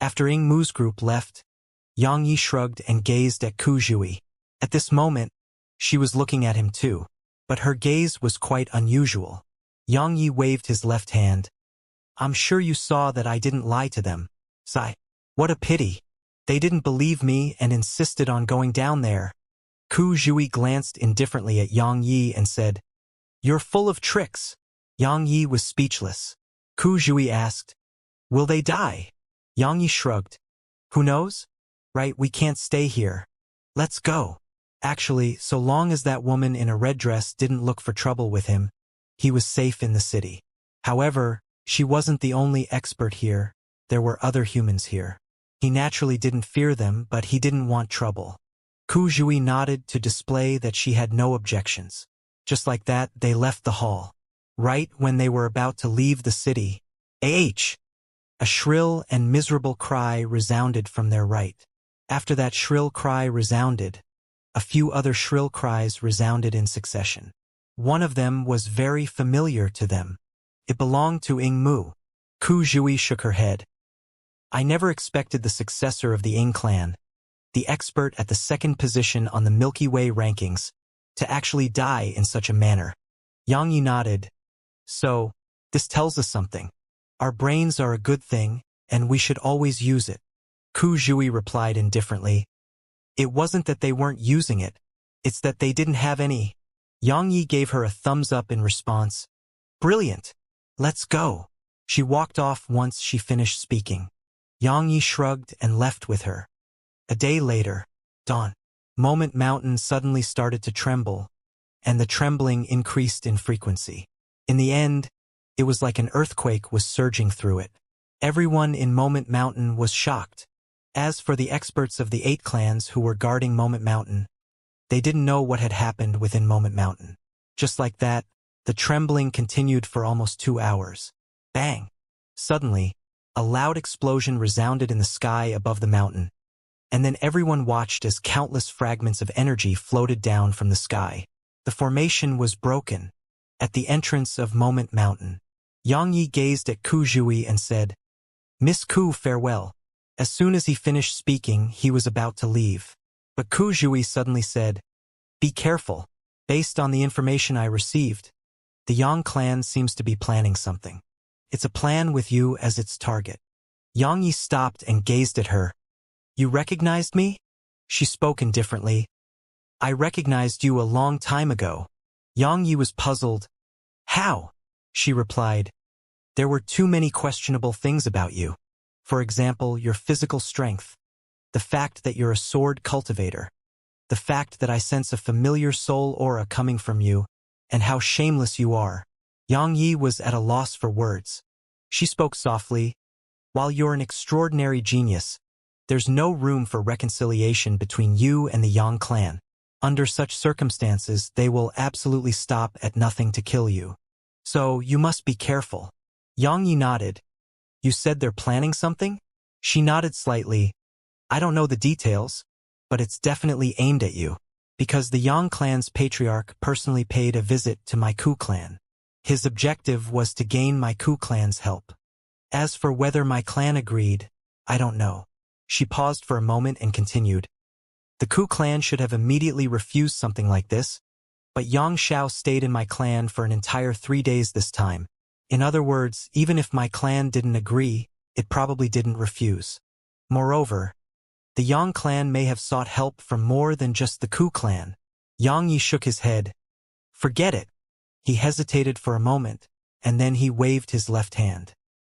After Mu's group left, Xianxia shrugged and gazed at Ku Zhui. At this moment, she was looking at him too, but her gaze was quite unusual. Xianxia waved his left hand. I'm sure you saw that I didn't lie to them. Sigh. What a pity. They didn't believe me and insisted on going down there. Ku Zhui glanced indifferently at Xianxia and said, You're full of tricks. Xianxia was speechless. Ku Zhui asked, Will they die? Xianxia shrugged. Who knows? Right, we can't stay here. Let's go. Actually, so long as that woman in a red dress didn't look for trouble with him, he was safe in the city. However, she wasn't the only expert here. There were other humans here. He naturally didn't fear them, but he didn't want trouble. Ku Zhui nodded to display that she had no objections. Just like that, they left the hall. Right when they were about to leave the city, a shrill and miserable cry resounded from their right. After that shrill cry resounded, a few other shrill cries resounded in succession. One of them was very familiar to them. It belonged to Mu. Ku Zhui shook her head. I never expected the successor of the clan, the expert at the second position on the Milky Way rankings, to actually die in such a manner. Xianxia nodded. So, this tells us something. Our brains are a good thing, and we should always use it. Ku Zhui replied indifferently. It wasn't that they weren't using it, it's that they didn't have any. Xianxia gave her a thumbs up in response. Brilliant. Let's go. She walked off once she finished speaking. Xianxia shrugged and left with her. A day later, dawn. Moment Mountain suddenly started to tremble, and the trembling increased in frequency. In the end, it was like an earthquake was surging through it. Everyone in Moment Mountain was shocked. As for the experts of the 8 clans who were guarding Moment Mountain, they didn't know what had happened within Moment Mountain. Just like that, the trembling continued for almost 2 hours. Bang! Suddenly, a loud explosion resounded in the sky above the mountain, and then everyone watched as countless fragments of energy floated down from the sky. The formation was broken. At the entrance of Moment Mountain, Xianxia gazed at Ku Zhui and said, Miss Ku, farewell. As soon as he finished speaking, he was about to leave. But Ku Zhui suddenly said, Be careful. Based on the information I received, the Yang clan seems to be planning something. It's a plan with you as its target. Xianxia stopped and gazed at her. You recognized me? She spoke indifferently. I recognized you a long time ago. Xianxia was puzzled. How? She replied. There were too many questionable things about you. For example, your physical strength, the fact that you're a sword cultivator, the fact that I sense a familiar soul aura coming from you, and how shameless you are. Xianxia was at a loss for words. She spoke softly. While you're an extraordinary genius, there's no room for reconciliation between you and the Yang clan. Under such circumstances, they will absolutely stop at nothing to kill you. So, you must be careful. Xianxia nodded. You said they're planning something? She nodded slightly. I don't know the details, but it's definitely aimed at you. Because the Yang clan's patriarch personally paid a visit to my Ku clan. His objective was to gain my Ku clan's help. As for whether my clan agreed, I don't know. She paused for a moment and continued. The Ku clan should have immediately refused something like this, but Yang Xiao stayed in my clan for an entire 3 days this time. In other words, even if my clan didn't agree, it probably didn't refuse. Moreover, the Yang clan may have sought help from more than just the Ku clan. Xianxia shook his head. Forget it. He hesitated for a moment, and then he waved his left hand.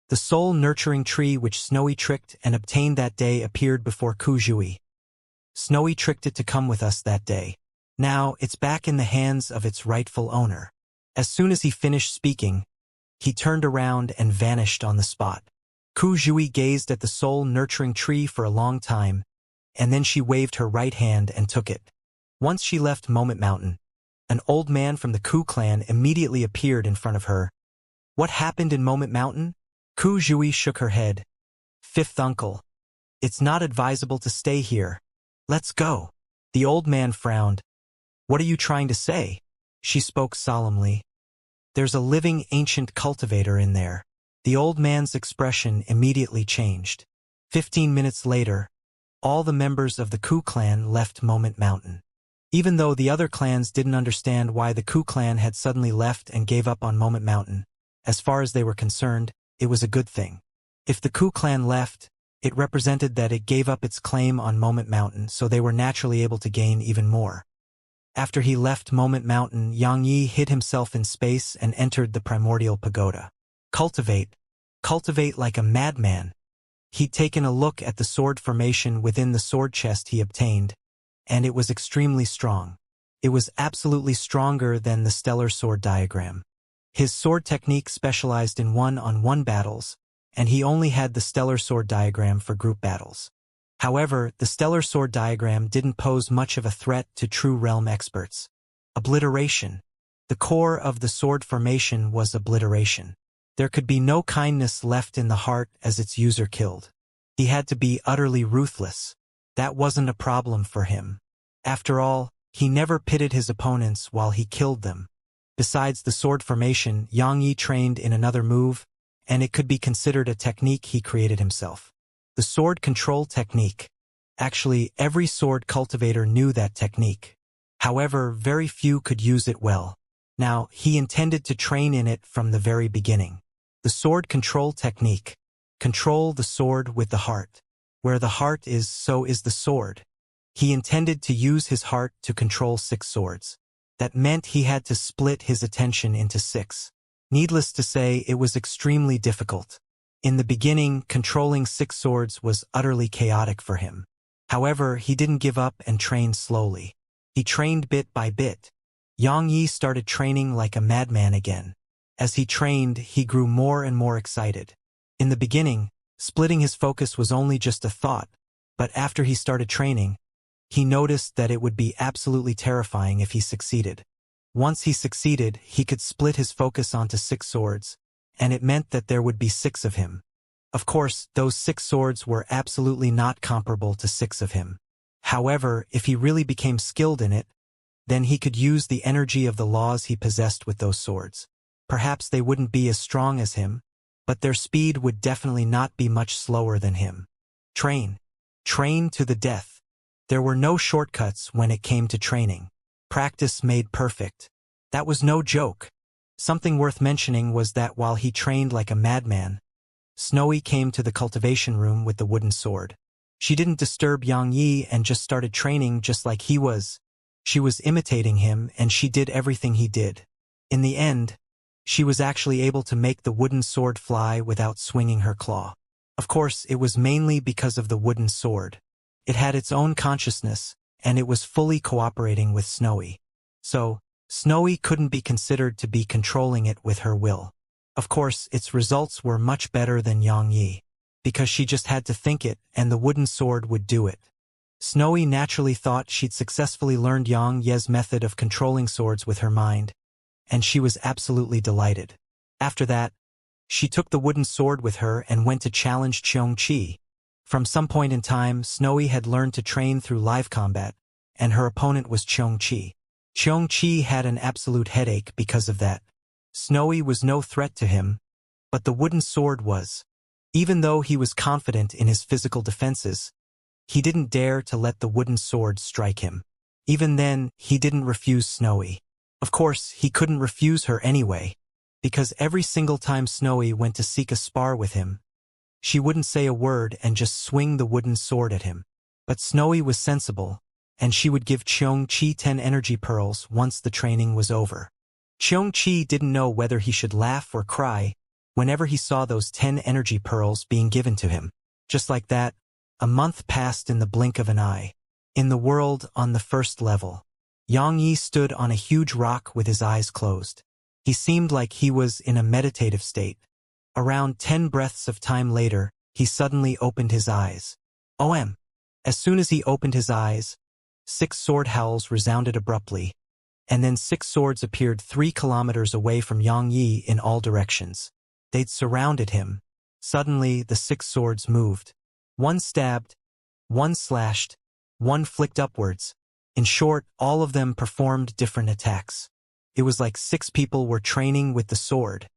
The soul-nurturing tree which Snowy tricked and obtained that day appeared before Ku Zhui. Snowy tricked it to come with us that day. Now, it's back in the hands of its rightful owner. As soon as he finished speaking, he turned around and vanished on the spot. Ku Zhui gazed at the soul-nurturing tree for a long time, and then she waved her right hand and took it. Once she left Moment Mountain, an old man from the Ku clan immediately appeared in front of her. What happened in Moment Mountain? Ku Zhui shook her head. Fifth uncle. It's not advisable to stay here. Let's go. The old man frowned. What are you trying to say? She spoke solemnly. There's a living ancient cultivator in there. The old man's expression immediately changed. 15 minutes later, all the members of the Ku clan left Moment Mountain. Even though the other clans didn't understand why the Ku clan had suddenly left and gave up on Moment Mountain, as far as they were concerned, it was a good thing. If the Ku clan left, it represented that it gave up its claim on Moment Mountain, so they were naturally able to gain even more. After he left Moment Mountain, Xianxia hid himself in space and entered the primordial pagoda. Cultivate like a madman. He'd taken a look at the sword formation within the sword chest he obtained, and it was extremely strong. It was absolutely stronger than the stellar sword diagram. His sword technique specialized in one-on-one battles, and he only had the stellar sword diagram for group battles. However, the stellar sword diagram didn't pose much of a threat to true realm experts. Obliteration. The core of the sword formation was obliteration. There could be no kindness left in the heart as its user killed. He had to be utterly ruthless. That wasn't a problem for him. After all, he never pitted his opponents while he killed them. Besides the sword formation, Xianxia trained in another move, and it could be considered a technique he created himself. The sword control technique. Actually, every sword cultivator knew that technique. However, very few could use it well. Now, he intended to train in it from the very beginning. The sword control technique. Control the sword with the heart. Where the heart is, so is the sword. He intended to use his heart to control 6 swords. That meant he had to split his attention into 6. Needless to say, it was extremely difficult. In the beginning, controlling 6 swords was utterly chaotic for him. However, he didn't give up and trained slowly. He trained bit by bit. Xianxia started training like a madman again. As he trained, he grew more and more excited. In the beginning, splitting his focus was only just a thought, but after he started training, he noticed that it would be absolutely terrifying if he succeeded. Once he succeeded, he could split his focus onto 6 swords, and it meant that there would be 6 of him. Of course, those 6 swords were absolutely not comparable to 6 of him. However, if he really became skilled in it, then he could use the energy of the laws he possessed with those swords. Perhaps they wouldn't be as strong as him, but their speed would definitely not be much slower than him. Train to the death. There were no shortcuts when it came to training. Practice made perfect. That was no joke. Something worth mentioning was that while he trained like a madman, Snowy came to the cultivation room with the wooden sword. She didn't disturb Xianxia and just started training just like he was. She was imitating him, and she did everything he did. In the end, she was actually able to make the wooden sword fly without swinging her claw. Of course, it was mainly because of the wooden sword. It had its own consciousness, and it was fully cooperating with Snowy. So, Snowy couldn't be considered to be controlling it with her will. Of course, its results were much better than Xianxia, because she just had to think it, and the wooden sword would do it. Snowy naturally thought she'd successfully learned Xianxia's method of controlling swords with her mind, and she was absolutely delighted. After that, she took the wooden sword with her and went to challenge Xianxia. From some point in time, Snowy had learned to train through live combat, and her opponent was Xianxia. Xianxia had an absolute headache because of that. Snowy was no threat to him, but the wooden sword was. Even though he was confident in his physical defenses, he didn't dare to let the wooden sword strike him. Even then, he didn't refuse Snowy. Of course, he couldn't refuse her anyway, because every single time Snowy went to seek a spar with him, she wouldn't say a word and just swing the wooden sword at him. But Snowy was sensible, and she would give Xianxia 10 energy pearls once the training was over. Xianxia didn't know whether he should laugh or cry whenever he saw those 10 energy pearls being given to him. Just like that, a month passed in the blink of an eye. In the world on the first level, Xianxia stood on a huge rock with his eyes closed. He seemed like he was in a meditative state. Around 10 breaths of time later, he suddenly opened his eyes. OM! As soon as he opened his eyes, 6 sword howls resounded abruptly, and then 6 swords appeared 3 kilometers away from Xianxia in all directions. They'd surrounded him. Suddenly, the 6 swords moved. One stabbed, one slashed, one flicked upwards. In short, all of them performed different attacks. It was like 6 people were training with the sword.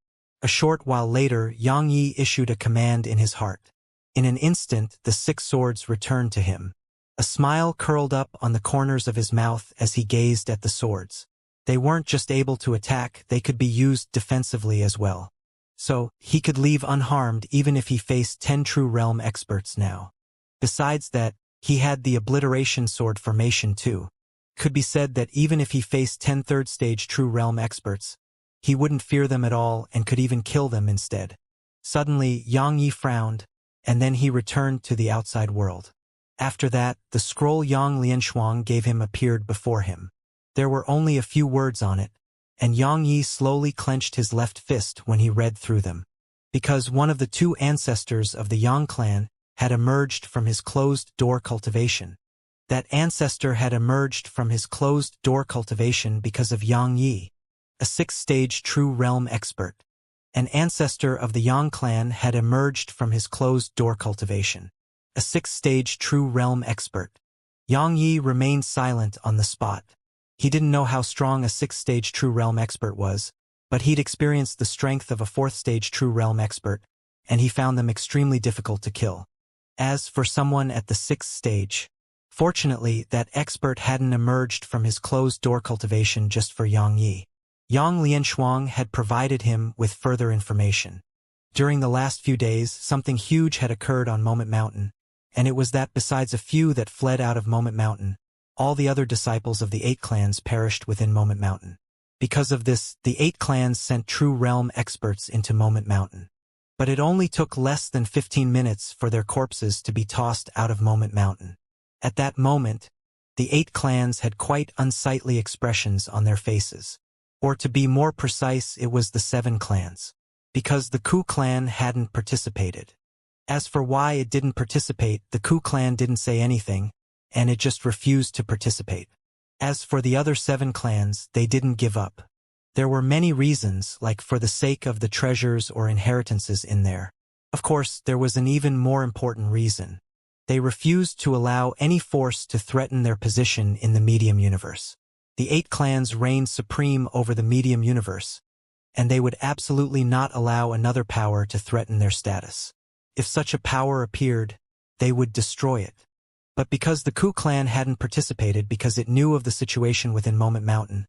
A short while later, Xianxia issued a command in his heart. In an instant, the 6 swords returned to him. A smile curled up on the corners of his mouth as he gazed at the swords. They weren't just able to attack, they could be used defensively as well. So, he could leave unharmed even if he faced 10 true realm experts now. Besides that, he had the obliteration sword formation too. Could be said that even if he faced 10 third stage true realm experts, he wouldn't fear them at all and could even kill them instead. Suddenly, Xianxia frowned, and then he returned to the outside world. After that, the scroll Yang Lianshuang gave him appeared before him. There were only a few words on it, and Xianxia slowly clenched his left fist when he read through them. Because one of the 2 ancestors of the Yang clan had emerged from his closed-door cultivation. That ancestor had emerged from his closed-door cultivation because of Xianxia, a 6th-stage true realm expert. An ancestor of the Yang clan had emerged from his closed-door cultivation. A 6th-stage true realm expert. Xianxia remained silent on the spot. He didn't know how strong a 6th-stage true realm expert was, but he'd experienced the strength of a 4th-stage true realm expert, and he found them extremely difficult to kill. As for someone at the 6th stage, fortunately that expert hadn't emerged from his closed-door cultivation just for Xianxia. Yang Lianshuang had provided him with further information. During the last few days, something huge had occurred on Moment Mountain, and it was that besides a few that fled out of Moment Mountain, all the other disciples of the 8 clans perished within Moment Mountain. Because of this, the 8 clans sent true realm experts into Moment Mountain. But it only took less than 15 minutes for their corpses to be tossed out of Moment Mountain. At that moment, the 8 clans had quite unsightly expressions on their faces. Or to be more precise, it was the 7 clans. Because the Ku clan hadn't participated. As for why it didn't participate, the Ku clan didn't say anything, and it just refused to participate. As for the other 7 clans, they didn't give up. There were many reasons, like for the sake of the treasures or inheritances in there. Of course, there was an even more important reason. They refused to allow any force to threaten their position in the medium universe. The 8 clans reigned supreme over the medium universe, and they would absolutely not allow another power to threaten their status. If such a power appeared, they would destroy it. But because the Ku clan hadn't participated because it knew of the situation within Moment Mountain,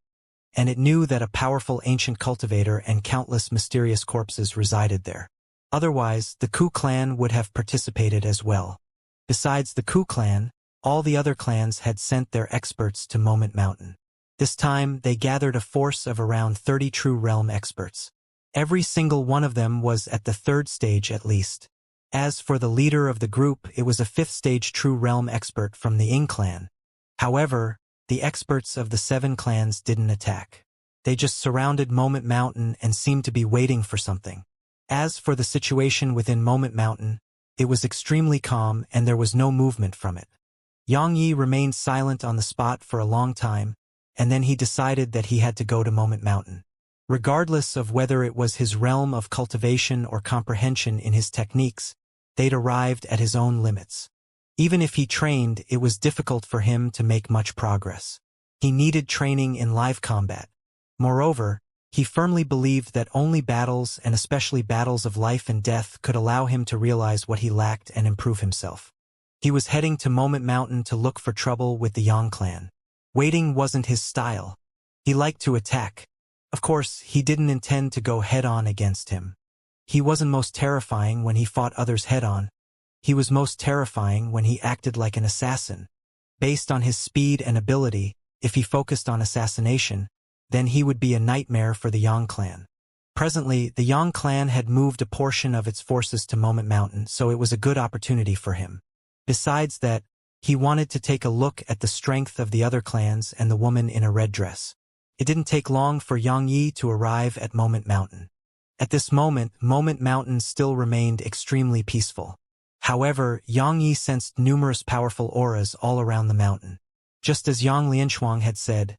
and it knew that a powerful ancient cultivator and countless mysterious corpses resided there. Otherwise, the Ku clan would have participated as well. Besides the Ku clan, all the other clans had sent their experts to Moment Mountain. This time, they gathered a force of around 30 true realm experts. Every single one of them was at the 3rd stage at least. As for the leader of the group, it was a 5th stage true realm expert from the Ying clan. However, the experts of the 7 clans didn't attack. They just surrounded Moment Mountain and seemed to be waiting for something. As for the situation within Moment Mountain, it was extremely calm and there was no movement from it. Xianxia remained silent on the spot for a long time, and then he decided that he had to go to Moment Mountain. Regardless of whether it was his realm of cultivation or comprehension in his techniques, they'd arrived at his own limits. Even if he trained, it was difficult for him to make much progress. He needed training in live combat. Moreover, he firmly believed that only battles, and especially battles of life and death, could allow him to realize what he lacked and improve himself. He was heading to Moment Mountain to look for trouble with the Yang clan. Waiting wasn't his style. He liked to attack. Of course, he didn't intend to go head-on against him. He wasn't most terrifying when he fought others head-on. He was most terrifying when he acted like an assassin. Based on his speed and ability, if he focused on assassination, then he would be a nightmare for the Yang clan. Presently, the Yang clan had moved a portion of its forces to Moment Mountain, so it was a good opportunity for him. Besides that, he wanted to take a look at the strength of the other clans and the woman in a red dress. It didn't take long for Xianxia to arrive at Moment Mountain. At this moment, Moment Mountain still remained extremely peaceful. However, Xianxia sensed numerous powerful auras all around the mountain. Just as Yang Lianshuang had said,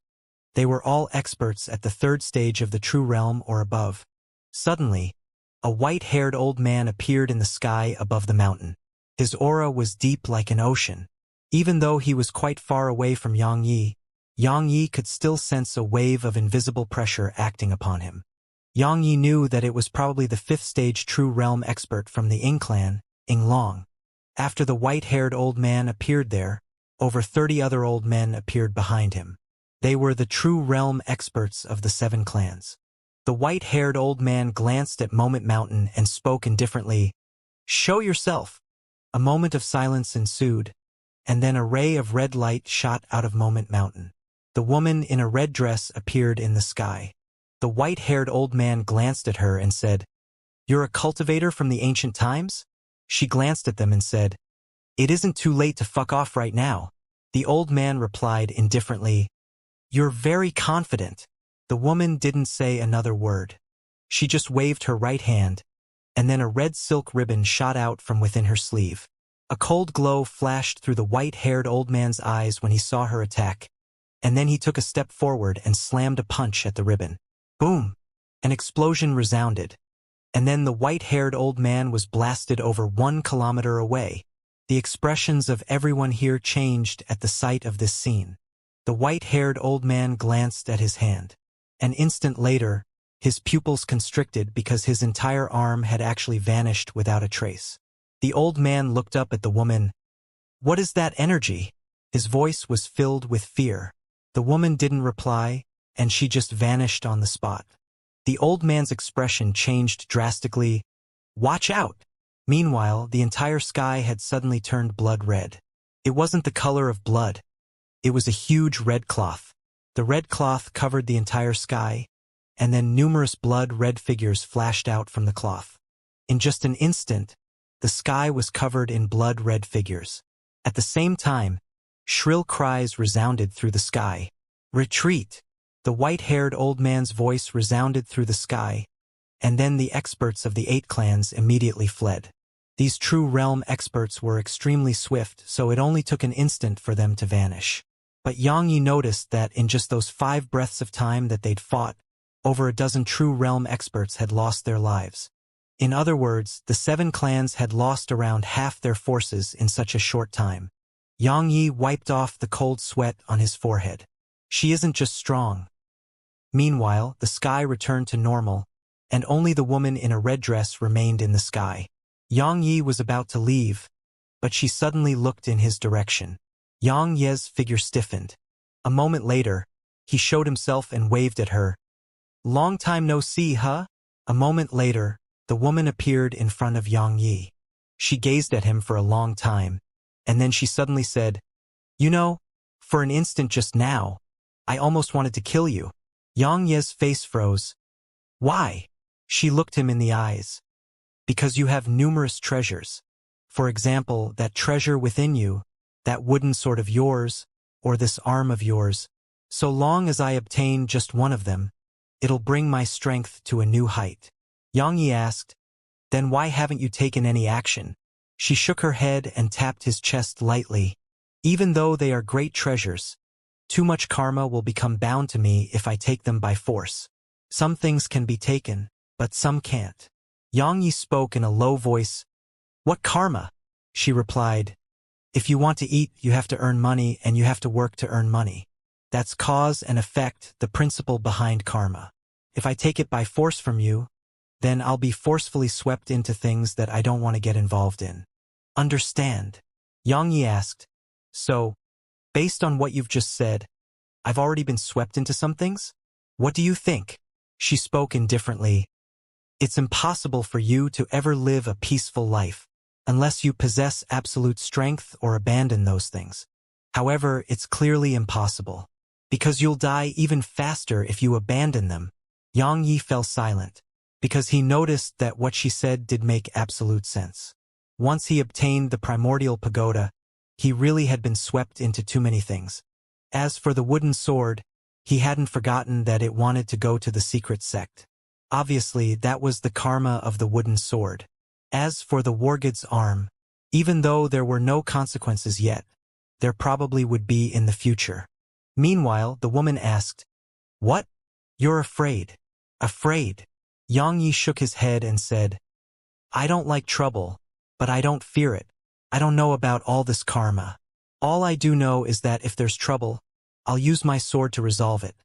they were all experts at the 3rd stage of the true realm or above. Suddenly, a white-haired old man appeared in the sky above the mountain. His aura was deep like an ocean. Even though he was quite far away from Xianxia could still sense a wave of invisible pressure acting upon him. Xianxia knew that it was probably the 5th stage true realm expert from the Ying clan, Ying Long. After the white-haired old man appeared there, over 30 other old men appeared behind him. They were the true realm experts of the 7 clans. The white-haired old man glanced at Moment Mountain and spoke indifferently, "Show yourself." A moment of silence ensued, and then a ray of red light shot out of Moment Mountain. The woman in a red dress appeared in the sky. The white-haired old man glanced at her and said, "You're a cultivator from the ancient times?" She glanced at them and said, "It isn't too late to fuck off right now." The old man replied indifferently, "You're very confident." The woman didn't say another word. She just waved her right hand, and then a red silk ribbon shot out from within her sleeve. A cold glow flashed through the white-haired old man's eyes when he saw her attack, and then he took a step forward and slammed a punch at the ribbon. Boom! An explosion resounded, and then the white-haired old man was blasted over 1 kilometer away. The expressions of everyone here changed at the sight of this scene. The white-haired old man glanced at his hand. An instant later, his pupils constricted because his entire arm had actually vanished without a trace. The old man looked up at the woman. "What is that energy?" His voice was filled with fear. The woman didn't reply, and she just vanished on the spot. The old man's expression changed drastically. "Watch out!" Meanwhile, the entire sky had suddenly turned blood red. It wasn't the color of blood. It was a huge red cloth. The red cloth covered the entire sky, and then numerous blood-red figures flashed out from the cloth. In just an instant, the sky was covered in blood-red figures. At the same time, shrill cries resounded through the sky. "Retreat!" The white-haired old man's voice resounded through the sky, and then the experts of the 8 clans immediately fled. These true realm experts were extremely swift, so it only took an instant for them to vanish. But Xianxia noticed that in just those 5 breaths of time that they'd fought, over a dozen true realm experts had lost their lives. In other words, the 7 clans had lost around half their forces in such a short time. Xianxia wiped off the cold sweat on his forehead. She isn't just strong. Meanwhile, the sky returned to normal, and only the woman in a red dress remained in the sky. Xianxia was about to leave, but she suddenly looked in his direction. Xianxia's figure stiffened. A moment later, he showed himself and waved at her. "Long time no see, huh?" A moment later, the woman appeared in front of Xianxia. She gazed at him for a long time, and then she suddenly said, "You know, for an instant just now, I almost wanted to kill you." Xianxia's face froze. "Why?" She looked him in the eyes. "Because you have numerous treasures. For example, that treasure within you, that wooden sword of yours, or this arm of yours. So long as I obtain just one of them, it'll bring my strength to a new height." Xianxia asked, "Then why haven't you taken any action?" She shook her head and tapped his chest lightly. "Even though they are great treasures, too much karma will become bound to me if I take them by force. Some things can be taken, but some can't." Xianxia spoke in a low voice. "What karma?" She replied, "If you want to eat, you have to earn money, and you have to work to earn money. That's cause and effect, the principle behind karma. If I take it by force from you, then I'll be forcefully swept into things that I don't want to get involved in." "Understand?" Xianxia asked. "So, based on what you've just said, I've already been swept into some things? What do you think?" She spoke indifferently. "It's impossible for you to ever live a peaceful life, unless you possess absolute strength or abandon those things. However, it's clearly impossible, because you'll die even faster if you abandon them." Xianxia fell silent, because he noticed that what she said did make absolute sense. Once he obtained the primordial pagoda, he really had been swept into too many things. As for the wooden sword, he hadn't forgotten that it wanted to go to the secret sect. Obviously, that was the karma of the wooden sword. As for the wargod's arm, even though there were no consequences yet, there probably would be in the future. Meanwhile, the woman asked, "What? You're afraid?" "Afraid?" Xianxia shook his head and said, "I don't like trouble, but I don't fear it. I don't know about all this karma. All I do know is that if there's trouble, I'll use my sword to resolve it.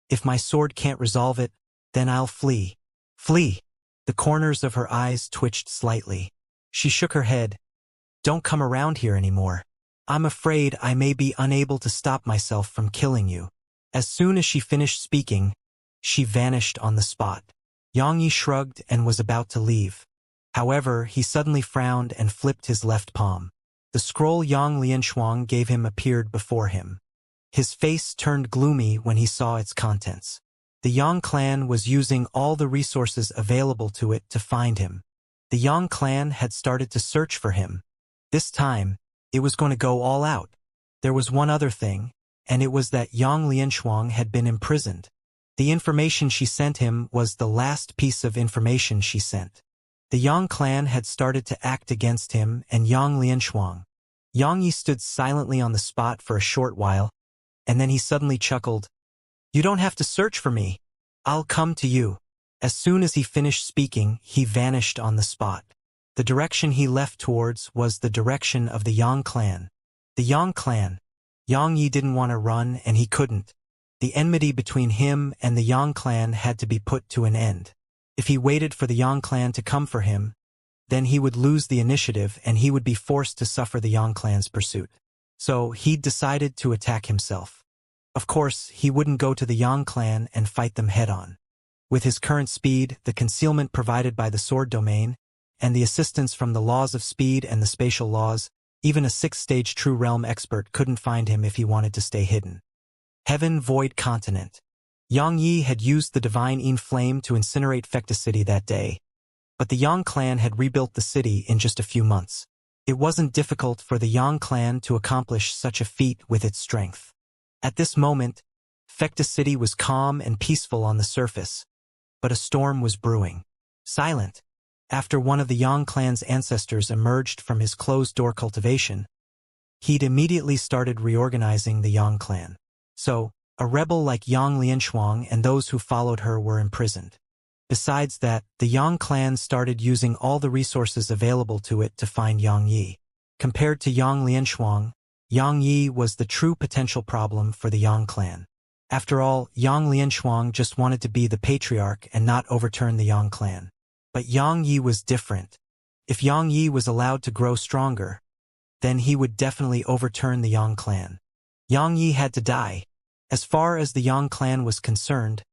If my sword can't resolve it, then I'll flee." "Flee?" The corners of her eyes twitched slightly. She shook her head. Don't come around here anymore. I'm afraid I may be unable to stop myself from killing you." As soon as she finished speaking, she vanished on the spot. Yang Yi shrugged and was about to leave. However, he suddenly frowned and flipped his left palm. The scroll Yang Lianshuang gave him appeared before him. His face turned gloomy when he saw its contents. The Yang clan was using all the resources available to it to find him. The Yang clan had started to search for him. This time, it was going to go all out. There was one other thing, and it was that Yang Lianshuang had been imprisoned. The information she sent him was the last piece of information she sent. The Yang clan had started to act against him and Yang Lianshuang. Yang Yi stood silently on the spot for a short while, and then he suddenly chuckled. "You don't have to search for me. I'll come to you." As soon as he finished speaking, he vanished on the spot. The direction he left towards was the direction of the Yang clan. The Yang clan. Yang Yi didn't want to run, and he couldn't. The enmity between him and the Yang clan had to be put to an end. If he waited for the Yang clan to come for him, then he would lose the initiative and he would be forced to suffer the Yang clan's pursuit. So he'd decided to attack himself. Of course, he wouldn't go to the Yang clan and fight them head-on. With his current speed, the concealment provided by the sword domain, and the assistance from the laws of speed and the spatial laws, even a 6th-stage True Realm expert couldn't find him if he wanted to stay hidden. Heaven Void Continent. Yang Yi had used the divine inflame to incinerate Fecta City that day, but the Yang clan had rebuilt the city in just a few months. It wasn't difficult for the Yang clan to accomplish such a feat with its strength. At this moment, Fecta City was calm and peaceful on the surface, but a storm was brewing. Silent. After one of the Yang clan's ancestors emerged from his closed-door cultivation, he'd immediately started reorganizing the Yang clan. So, a rebel like Yang Lianshuang and those who followed her were imprisoned. Besides that, the Yang clan started using all the resources available to it to find Yang Yi. Compared to Yang Lianshuang, Yang Yi was the true potential problem for the Yang clan. After all, Yang Lianshuang just wanted to be the patriarch and not overturn the Yang clan. But Yang Yi was different. If Yang Yi was allowed to grow stronger, then he would definitely overturn the Yang clan. Yang Yi had to die. As far as the Yang clan was concerned,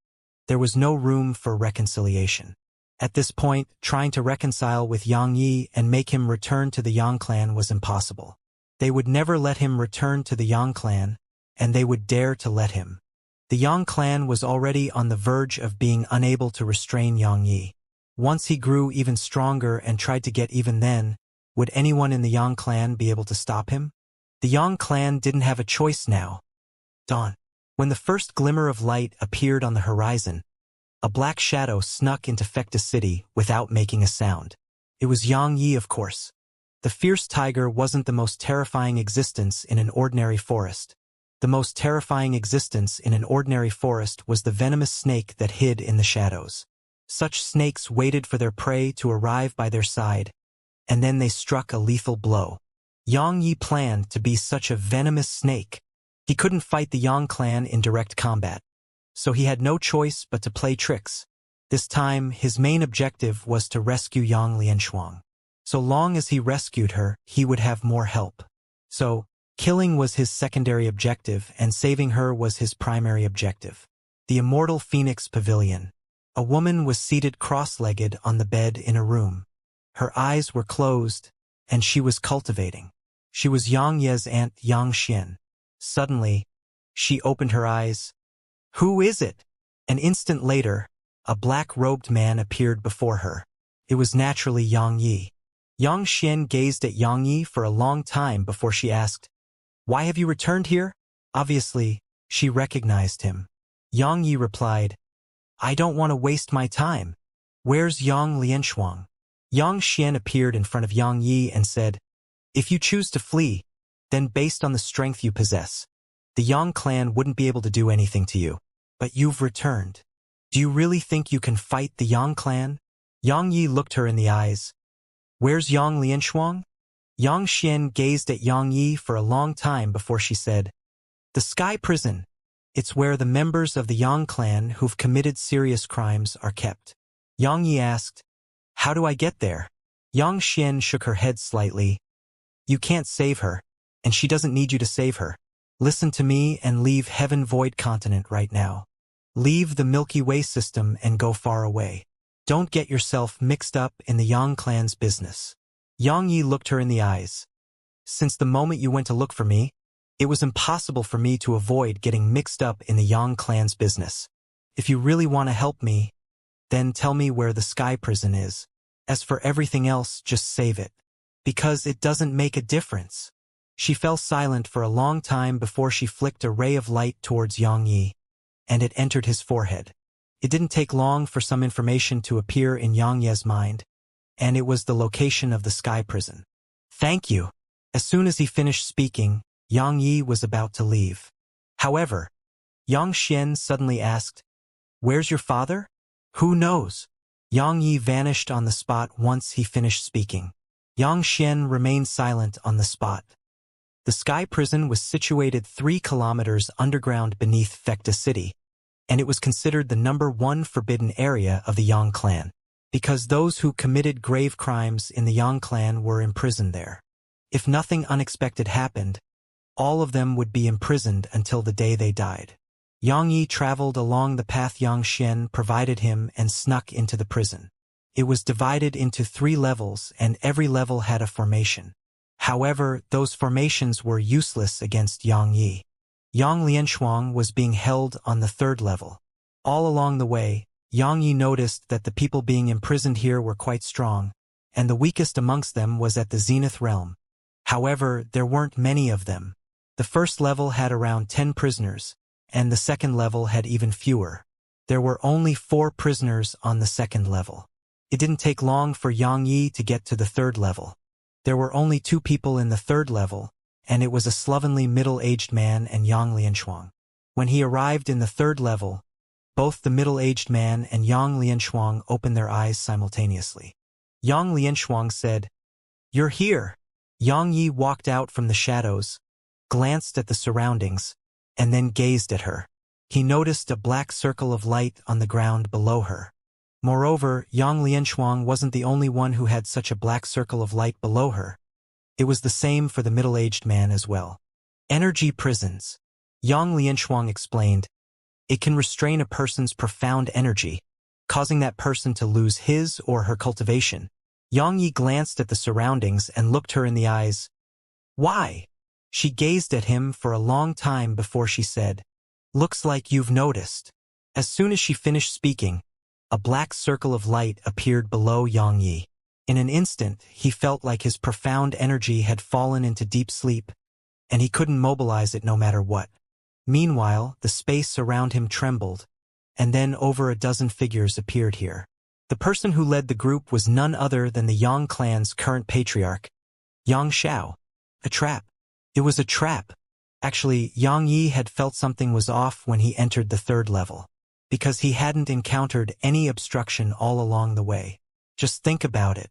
there was no room for reconciliation. At this point, trying to reconcile with Yang Yi and make him return to the Yang clan was impossible. They would never let him return to the Yang clan, and they would dare to let him. The Yang clan was already on the verge of being unable to restrain Yang Yi. Once he grew even stronger and tried to get even then, would anyone in the Yang clan be able to stop him? The Yang clan didn't have a choice now. Dawn. When the first glimmer of light appeared on the horizon, a black shadow snuck into Fecta City without making a sound. It was Yang Yi, of course. The fierce tiger wasn't the most terrifying existence in an ordinary forest. The most terrifying existence in an ordinary forest was the venomous snake that hid in the shadows. Such snakes waited for their prey to arrive by their side, and then they struck a lethal blow. Yang Yi planned to be such a venomous snake. He couldn't fight the Yang clan in direct combat, so he had no choice but to play tricks. This time, his main objective was to rescue Yang Lianshuang. So long as he rescued her, he would have more help. So, killing was his secondary objective and saving her was his primary objective. The Immortal Phoenix Pavilion. A woman was seated cross-legged on the bed in a room. Her eyes were closed, and she was cultivating. She was Yang Ye's aunt Xianxia. Suddenly, she opened her eyes. "Who is it?" An instant later, a black-robed man appeared before her. It was naturally Yang Yi. Xianxia gazed at Yang Yi for a long time before she asked, "Why have you returned here?" Obviously, she recognized him. Yang Yi replied, "I don't want to waste my time. Where's Yang Lianshuang?" Xianxia appeared in front of Yang Yi and said, "If you choose to flee, then based on the strength you possess, the Yang clan wouldn't be able to do anything to you. But you've returned. Do you really think you can fight the Yang clan?" Yang Yi looked her in the eyes. "Where's Yang Lianshuang?" Xianxia gazed at Yang Yi for a long time before she said, "The Sky Prison. It's where the members of the Yang clan who've committed serious crimes are kept." Yang Yi asked, "How do I get there?" Xianxia shook her head slightly. You can't save her, and she doesn't need you to save her. Listen to me and leave Heaven Void Continent right now. Leave the Milky Way system and go far away. Don't get yourself mixed up in the Yang clan's business. Yang Yi looked her in the eyes. Since the moment you went to look for me, it was impossible for me to avoid getting mixed up in the Yang clan's business. If you really want to help me, then tell me where the Sky Prison is. As for everything else, just save it. Because it doesn't make a difference. She fell silent for a long time before she flicked a ray of light towards Yang Yi, and it entered his forehead. It didn't take long for some information to appear in Yang Ye's mind, and it was the location of the Sky Prison. Thank you. As soon as he finished speaking, Yang Yi was about to leave. However, Yang Xian suddenly asked, "Where's your father?" "Who knows?" Yang Yi vanished on the spot once he finished speaking. Yang Xian remained silent on the spot. The Sky Prison was situated 3 kilometers underground beneath Fecta City, and it was considered the #1 forbidden area of the Yang clan, because those who committed grave crimes in the Yang clan were imprisoned there. If nothing unexpected happened, all of them would be imprisoned until the day they died. Yang Yi traveled along the path Yang Xian provided him and snuck into the prison. It was divided into 3 levels, and every level had a formation. However, those formations were useless against Yang Yi. Yang Lianshuang was being held on the 3rd level. All along the way, Yang Yi noticed that the people being imprisoned here were quite strong, and the weakest amongst them was at the Zenith realm. However, there weren't many of them. The 1st level had around 10 prisoners, and the 2nd level had even fewer. There were only 4 prisoners on the 2nd level. It didn't take long for Yang Yi to get to the 3rd level. There were only 2 people in the 3rd level, and it was a slovenly middle-aged man and Yang Lianshuang. When he arrived in the 3rd level, both the middle-aged man and Yang Lianshuang opened their eyes simultaneously. Yang Lianshuang said, "You're here." Yang Yi walked out from the shadows, glanced at the surroundings, and then gazed at her. He noticed a black circle of light on the ground below her. Moreover, Yang Lianshuang wasn't the only one who had such a black circle of light below her. It was the same for the middle-aged man as well. Energy prisons. Yang Lianshuang explained, it can restrain a person's profound energy, causing that person to lose his or her cultivation. Yang Yi glanced at the surroundings and looked her in the eyes. "Why?" She gazed at him for a long time before she said, "Looks like you've noticed." As soon as she finished speaking, a black circle of light appeared below Yang Yi. In an instant, he felt like his profound energy had fallen into deep sleep, and he couldn't mobilize it no matter what. Meanwhile, the space around him trembled, and then over a dozen figures appeared here. The person who led the group was none other than the Yang clan's current patriarch, Yang Xiao. A trap. It was a trap. Actually, Yang Yi had felt something was off when he entered the 3rd level, because he hadn't encountered any obstruction all along the way. Just think about it.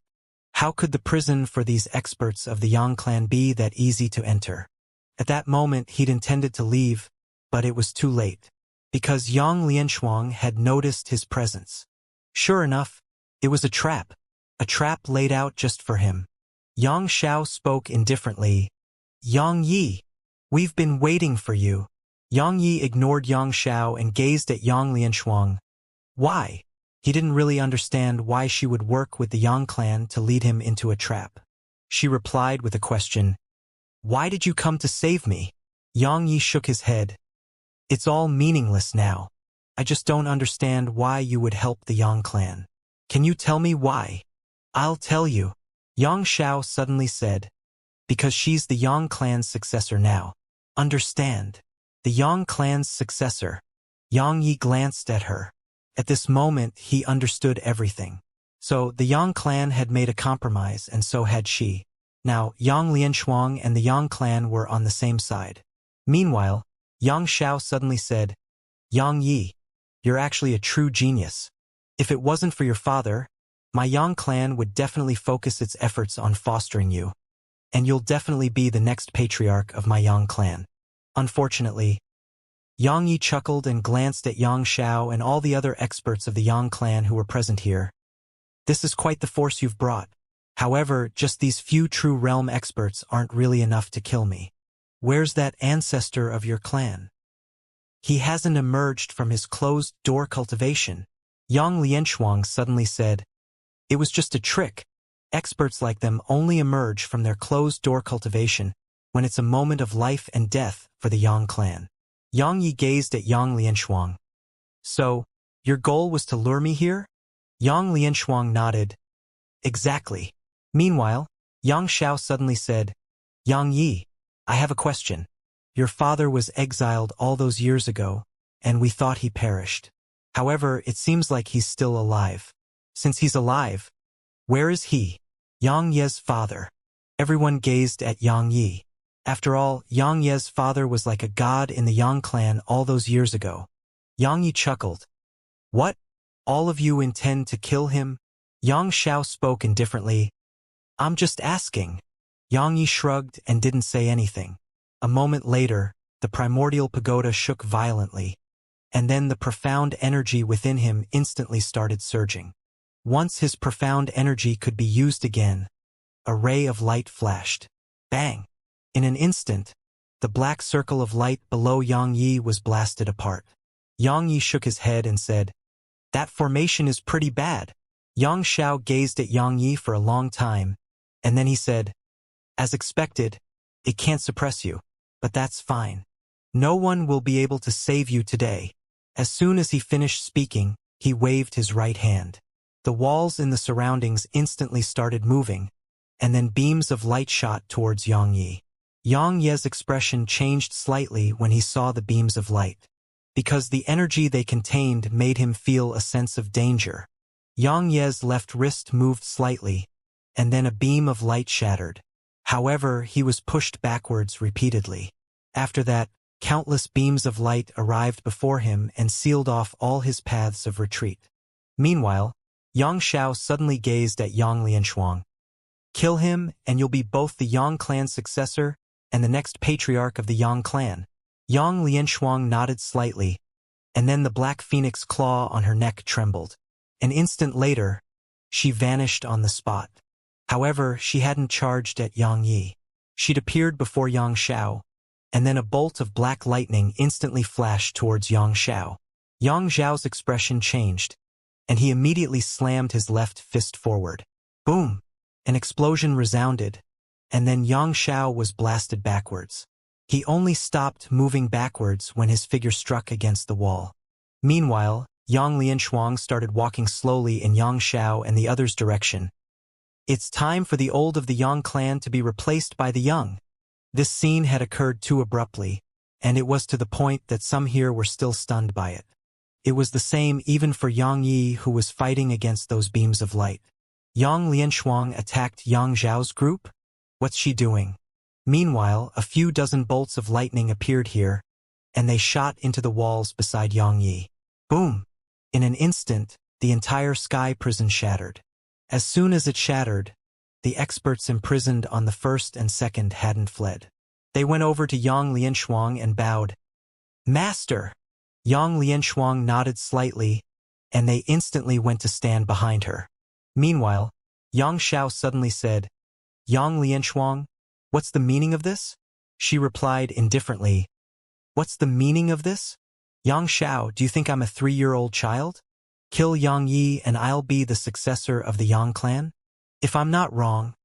How could the prison for these experts of the Yang clan be that easy to enter? At that moment, he'd intended to leave, but it was too late, because Yang Lianshuang had noticed his presence. Sure enough, it was a trap laid out just for him. Yang Xiao spoke indifferently. "Yang Yi, we've been waiting for you." Yang Yi ignored Yang Xiao and gazed at Yang Lianshuang. Why? He didn't really understand why she would work with the Yang clan to lead him into a trap. She replied with a question. "Why did you come to save me?" Yang Yi shook his head. "It's all meaningless now. I just don't understand why you would help the Yang clan. Can you tell me why?" "I'll tell you," Yang Xiao suddenly said. "Because she's the Yang clan's successor now. Understand? The Yang clan's successor." Yang Yi glanced at her. At this moment, he understood everything. So, the Yang clan had made a compromise, and so had she. Now, Yang Lianshuang and the Yang clan were on the same side. Meanwhile, Yang Xiao suddenly said, "Yang Yi, you're actually a true genius. If it wasn't for your father, my Yang clan would definitely focus its efforts on fostering you. And you'll definitely be the next patriarch of my Yang clan." Unfortunately, Yang Yi chuckled and glanced at Yang Xiao and all the other experts of the Yang clan who were present here. "This is quite the force you've brought. However, just these few true realm experts aren't really enough to kill me. Where's that ancestor of your clan? He hasn't emerged from his closed-door cultivation. Yang Lianshuang suddenly said, "It was just a trick. Experts like them only emerge from their closed-door cultivation when it's a moment of life and death for the Yang clan." Yang Yi gazed at Yang Lianshuang. "So, your goal was to lure me here?" Yang Lianshuang nodded. "Exactly." Meanwhile, Yang Xiao suddenly said, "Yang Yi, I have a question. Your father was exiled all those years ago, and we thought he perished. However, it seems like he's still alive. Since he's alive, where is he?" Yang Ye's father. Everyone gazed at Yang Yi. After all, Yang Ye's father was like a god in the Yang clan all those years ago. Yang Yi chuckled. "What? All of you intend to kill him?" Yang Xiao spoke indifferently. "I'm just asking." Yang Yi shrugged and didn't say anything. A moment later, the primordial pagoda shook violently, and then the profound energy within him instantly started surging. Once his profound energy could be used again, a ray of light flashed. Bang! In an instant, the black circle of light below Yang Yi was blasted apart. Yang Yi shook his head and said, "That formation is pretty bad." Yang Xiao gazed at Yang Yi for a long time, and then he said, "As expected, it can't suppress you, but that's fine. No one will be able to save you today." As soon as he finished speaking, he waved his right hand. The walls in the surroundings instantly started moving, and then beams of light shot towards Yang Yi. Yang Ye's expression changed slightly when he saw the beams of light, because the energy they contained made him feel a sense of danger. Yang Ye's left wrist moved slightly, and then a beam of light shattered. However, he was pushed backwards repeatedly. After that, countless beams of light arrived before him and sealed off all his paths of retreat. Meanwhile, Yang Xiao suddenly gazed at Yang Lianshuang. "Kill him, and you'll be both the Yang clan's successor and the next patriarch of the Yang clan." Yang Lianshuang nodded slightly, and then the black phoenix claw on her neck trembled. An instant later, she vanished on the spot. However, she hadn't charged at Yang Yi. She'd appeared before Yang Xiao, and then a bolt of black lightning instantly flashed towards Yang Xiao. Yang Xiao's expression changed, and he immediately slammed his left fist forward. Boom! An explosion resounded, and then Yang Xiao was blasted backwards. He only stopped moving backwards when his figure struck against the wall. Meanwhile, Yang Lianshuang started walking slowly in Yang Xiao and the other's direction. It's time for the old of the Yang clan to be replaced by the young. This scene had occurred too abruptly, and it was to the point that some here were still stunned by it. It was the same even for Yang Yi, who was fighting against those beams of light. Yang Lianshuang attacked Yang Zhao's group? What's she doing? Meanwhile, a few dozen bolts of lightning appeared here, and they shot into the walls beside Yang Yi. Boom! In an instant, the entire sky prison shattered. As soon as it shattered, the experts imprisoned on the first and second hadn't fled. They went over to Yang Lianshuang and bowed. "Master!" Yang Lianshuang nodded slightly, and they instantly went to stand behind her. Meanwhile, Yang Xiao suddenly said, "Yang Lianshuang, what's the meaning of this?" She replied indifferently, "What's the meaning of this? Yang Xiao, do you think I'm a 3-year-old child? Kill Yang Yi and I'll be the successor of the Yang clan? If I'm not wrong,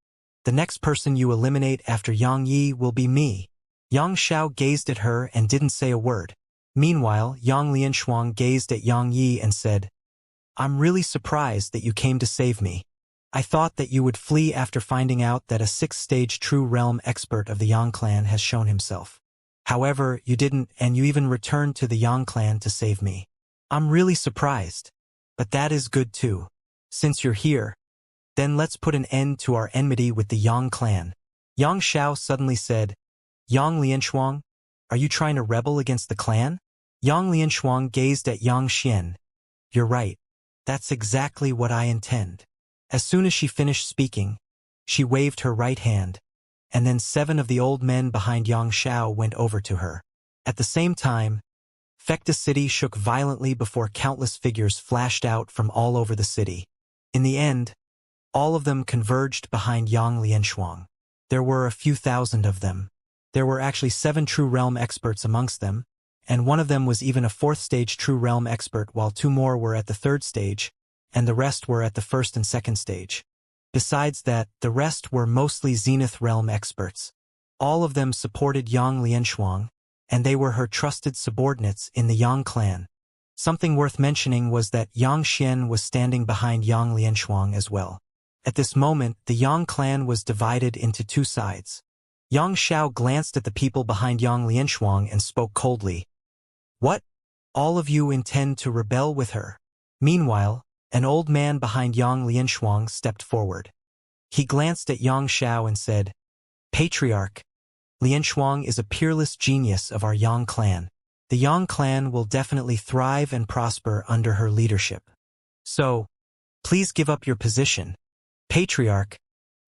the next person you eliminate after Yang Yi will be me." Yang Xiao gazed at her and didn't say a word. Meanwhile, Yang Lianshuang gazed at Yang Yi and said, "I'm really surprised that you came to save me. I thought that you would flee after finding out that a 6th-stage true realm expert of the Yang clan has shown himself. However, you didn't, and you even returned to the Yang clan to save me. I'm really surprised. But that is good too. Since you're here, then let's put an end to our enmity with the Yang clan." Yang Xiao suddenly said, "Yang Lianshuang, are you trying to rebel against the clan?" Yang Lianshuang gazed at Yang Xian. "You're right. That's exactly what I intend." As soon as she finished speaking, she waved her right hand, and then 7 of the old men behind Yang Xiao went over to her. At the same time, Fecta City shook violently before countless figures flashed out from all over the city. In the end, All of them converged behind Yang Lianshuang. There were a few thousand of them. There were actually 7 True Realm experts amongst them, and one of them was even a 4th stage True Realm expert, while 2 more were at the 3rd stage, and the rest were at the 1st and 2nd stage. Besides that, the rest were mostly Zenith Realm experts. All of them supported Yang Lianshuang, and they were her trusted subordinates in the Yang clan. Something worth mentioning was that Yang Xian was standing behind Yang Lianshuang as well. At this moment, the Yang clan was divided into 2 sides. Yang Xiao glanced at the people behind Yang Lianshuang and spoke coldly. "What? All of you intend to rebel with her?" Meanwhile, an old man behind Yang Lianshuang stepped forward. He glanced at Yang Xiao and said, "Patriarch, Lianshuang is a peerless genius of our Yang clan. The Yang clan will definitely thrive and prosper under her leadership. So, please give up your position. Patriarch,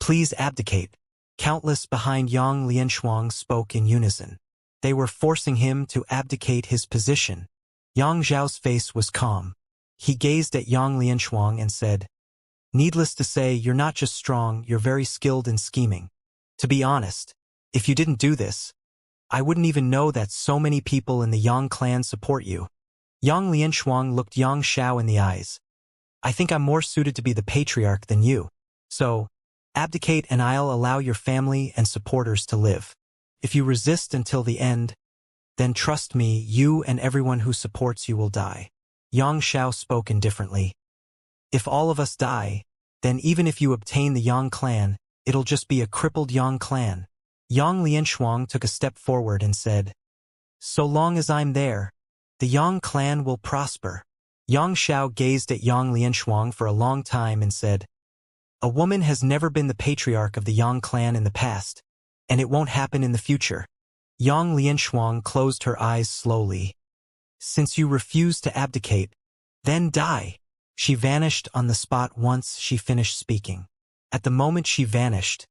please abdicate." Countless behind Yang Lianshuang spoke in unison. They were forcing him to abdicate his position. Yang Zhao's face was calm. He gazed at Yang Lianshuang and said, "Needless to say, you're not just strong, you're very skilled in scheming. To be honest, if you didn't do this, I wouldn't even know that so many people in the Yang clan support you." Yang Lianshuang looked Yang Xiao in the eyes. "I think I'm more suited to be the patriarch than you. So, abdicate and I'll allow your family and supporters to live. If you resist until the end, then trust me, you and everyone who supports you will die." Yang Xiao spoke indifferently. "If all of us die, then even if you obtain the Yang clan, it'll just be a crippled Yang clan." Yang Lianshuang took a step forward and said, "So long as I'm there, the Yang clan will prosper." Yang Xiao gazed at Yang Lianshuang for a long time and said, "A woman has never been the patriarch of the Yang clan in the past, and it won't happen in the future." Yang Lianshuang closed her eyes slowly. "Since you refuse to abdicate, then die." She vanished on the spot once she finished speaking. At the moment she vanished,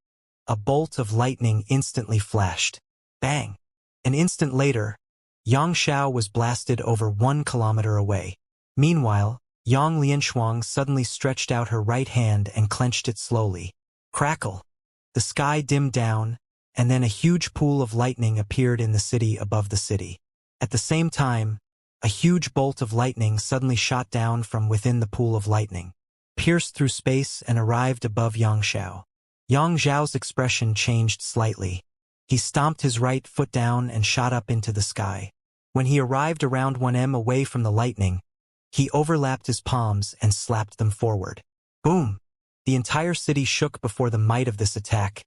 a bolt of lightning instantly flashed. Bang! An instant later, Yang Xiao was blasted over 1 kilometer away. Meanwhile, Yang Lianshuang suddenly stretched out her right hand and clenched it slowly. Crackle! The sky dimmed down, and then a huge pool of lightning appeared in the city above the city. At the same time, a huge bolt of lightning suddenly shot down from within the pool of lightning, pierced through space and arrived above Yang Xiao. Yang Xiao's expression changed slightly. He stomped his right foot down and shot up into the sky. When he arrived around 1 m away from the lightning, he overlapped his palms and slapped them forward. Boom! The entire city shook before the might of this attack,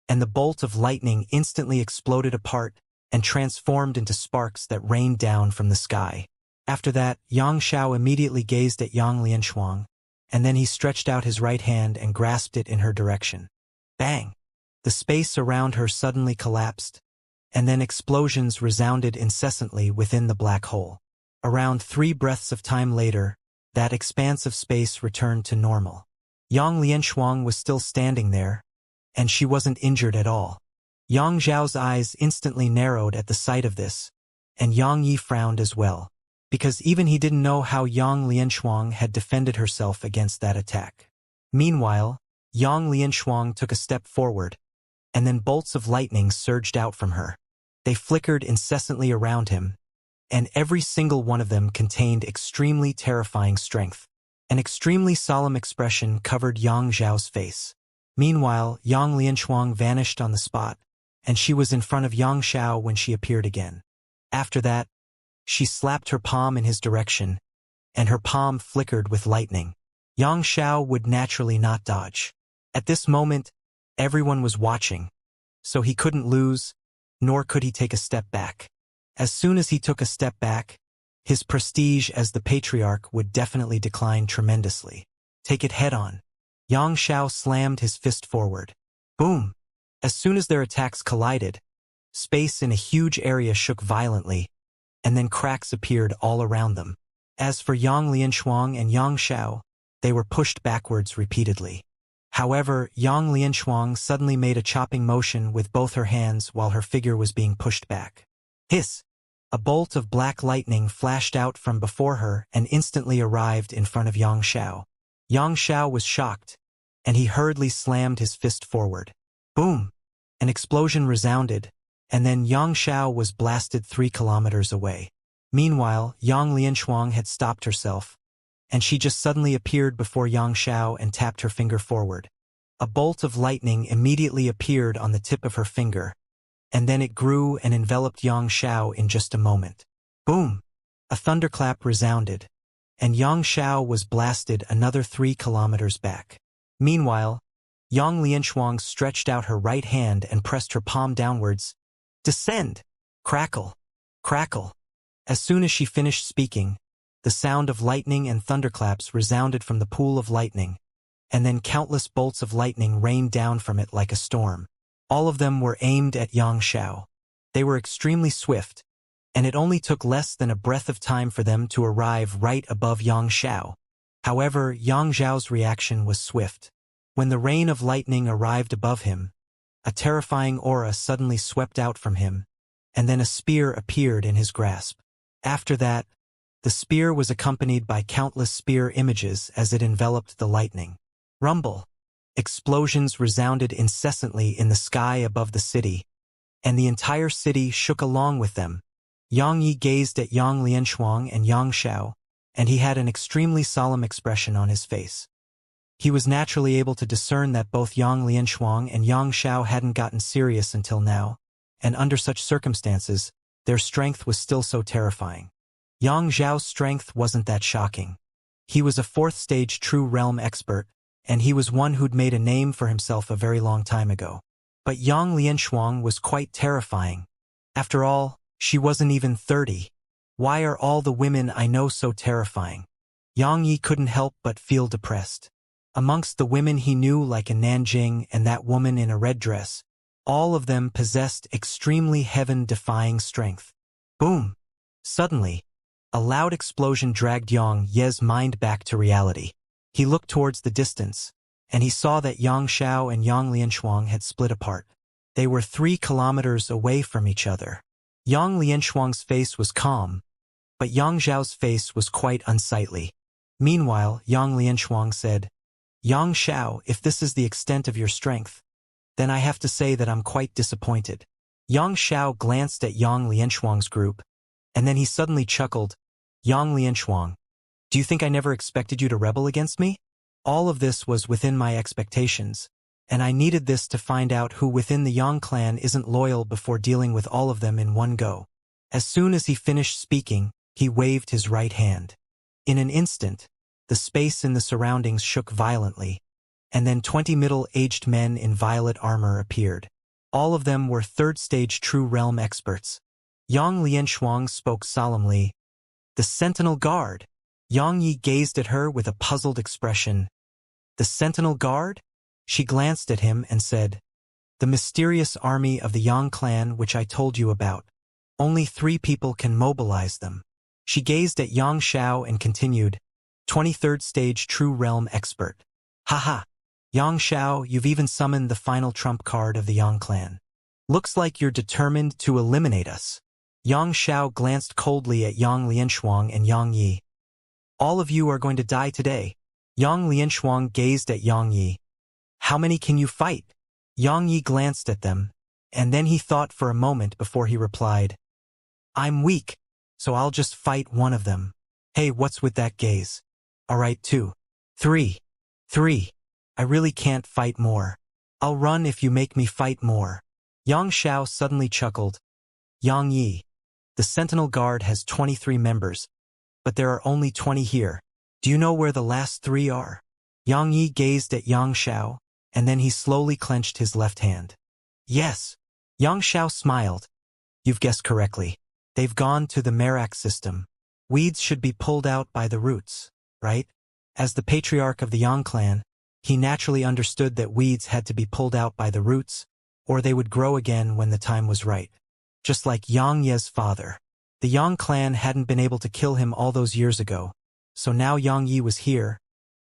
and the bolt of lightning instantly exploded apart and transformed into sparks that rained down from the sky. After that, Yang Xiao immediately gazed at Yang Lianshuang, and then he stretched out his right hand and grasped it in her direction. Bang! The space around her suddenly collapsed, and then explosions resounded incessantly within the black hole. Around 3 breaths of time later, that expanse of space returned to normal. Yang Lianshuang was still standing there, and she wasn't injured at all. Yang Zhao's eyes instantly narrowed at the sight of this, and Yang Yi frowned as well, because even he didn't know how Yang Lianshuang had defended herself against that attack. Meanwhile, Yang Lianshuang took a step forward, and then bolts of lightning surged out from her. They flickered incessantly around him, and every single one of them contained extremely terrifying strength. An extremely solemn expression covered Yang Zhao's face. Meanwhile, Yang Lianshuang vanished on the spot, and she was in front of Yang Xiao when she appeared again. After that, she slapped her palm in his direction, and her palm flickered with lightning. Yang Xiao would naturally not dodge. At this moment, everyone was watching, so he couldn't lose, nor could he take a step back. As soon as he took a step back, his prestige as the patriarch would definitely decline tremendously. Take it head on. Yang Xiao slammed his fist forward. Boom! As soon as their attacks collided, space in a huge area shook violently, and then cracks appeared all around them. As for Yang Lianshuang and Yang Xiao, they were pushed backwards repeatedly. However, Yang Lianshuang suddenly made a chopping motion with both her hands while her figure was being pushed back. Hiss! A bolt of black lightning flashed out from before her and instantly arrived in front of Yang Xiao. Yang Xiao was shocked, and he hurriedly slammed his fist forward. Boom! An explosion resounded, and then Yang Xiao was blasted 3 kilometers away. Meanwhile, Yang Lianshuang had stopped herself, and she just suddenly appeared before Yang Xiao and tapped her finger forward. A bolt of lightning immediately appeared on the tip of her finger, and then it grew and enveloped Yang Xiao in just a moment. Boom! A thunderclap resounded, and Yang Xiao was blasted another 3 kilometers back. Meanwhile, Yang Lianshuang stretched out her right hand and pressed her palm downwards. Descend! Crackle! Crackle! As soon as she finished speaking, the sound of lightning and thunderclaps resounded from the pool of lightning, and then countless bolts of lightning rained down from it like a storm. All of them were aimed at Yang Xiao. They were extremely swift, and it only took less than a breath of time for them to arrive right above Yang Xiao. However, Yang Xiao's reaction was swift. When the rain of lightning arrived above him, a terrifying aura suddenly swept out from him, and then a spear appeared in his grasp. After that, the spear was accompanied by countless spear images as it enveloped the lightning. Rumble! Explosions resounded incessantly in the sky above the city, and the entire city shook along with them. Yang Yi gazed at Yang Lianshuang and Yang Xiao, and he had an extremely solemn expression on his face. He was naturally able to discern that both Yang Lianshuang and Yang Xiao hadn't gotten serious until now, and under such circumstances, their strength was still so terrifying. Yang Xiao's strength wasn't that shocking. He was a 4th stage true realm expert, and he was one who'd made a name for himself a very long time ago. But Yang Lianshuang was quite terrifying. After all, she wasn't even 30. Why are all the women I know so terrifying? Yang Yi couldn't help but feel depressed. Amongst the women he knew, like a Nanjing and that woman in a red dress, all of them possessed extremely heaven-defying strength. Boom! Suddenly, a loud explosion dragged Yang Ye's mind back to reality. He looked towards the distance, and he saw that Yang Xiao and Yang Lianshuang had split apart. They were 3 kilometers away from each other. Yang Lianshuang's face was calm, but Yang Xiao's face was quite unsightly. Meanwhile, Yang Lianshuang said, Yang Xiao, if this is the extent of your strength, then I have to say that I'm quite disappointed. Yang Xiao glanced at Yang Lianshuang's group, and then he suddenly chuckled. Yang Lianshuang, do you think I never expected you to rebel against me? All of this was within my expectations, and I needed this to find out who within the Yang clan isn't loyal before dealing with all of them in one go. As soon as he finished speaking, he waved his right hand. In an instant, the space in the surroundings shook violently, and then 20 middle-aged men in violet armor appeared. All of them were 3rd stage true realm experts. Yang Lianshuang spoke solemnly. The Sentinel Guard! Yang Yi gazed at her with a puzzled expression. The Sentinel Guard? She glanced at him and said, The mysterious army of the Yang clan which I told you about. Only 3 people can mobilize them. She gazed at Yang Xiao and continued, 23rd stage true realm expert. Haha! Yang Xiao, you've even summoned the final trump card of the Yang clan. Looks like you're determined to eliminate us. Yang Xiao glanced coldly at Yang Lianshuang and Yang Yi. All of you are going to die today. Yang Lianshuang gazed at Yang Yi. How many can you fight? Yang Yi glanced at them, and then he thought for a moment before he replied. I'm weak, so I'll just fight one of them. Hey, what's with that gaze? Alright, 2. 3. 3. I really can't fight more. I'll run if you make me fight more. Yang Xiao suddenly chuckled. Yang Yi, the Sentinel Guard has 23 members, but there are only 20 here. Do you know where the last 3 are? Yang Yi gazed at Yang Xiao, and then he slowly clenched his left hand. Yes. Yang Xiao smiled. You've guessed correctly. They've gone to the Merak system. Weeds should be pulled out by the roots, right? As the patriarch of the Yang clan, he naturally understood that weeds had to be pulled out by the roots, or they would grow again when the time was right. Just like Yang Ye's father. The Yang clan hadn't been able to kill him all those years ago, so now Yang Yi was here,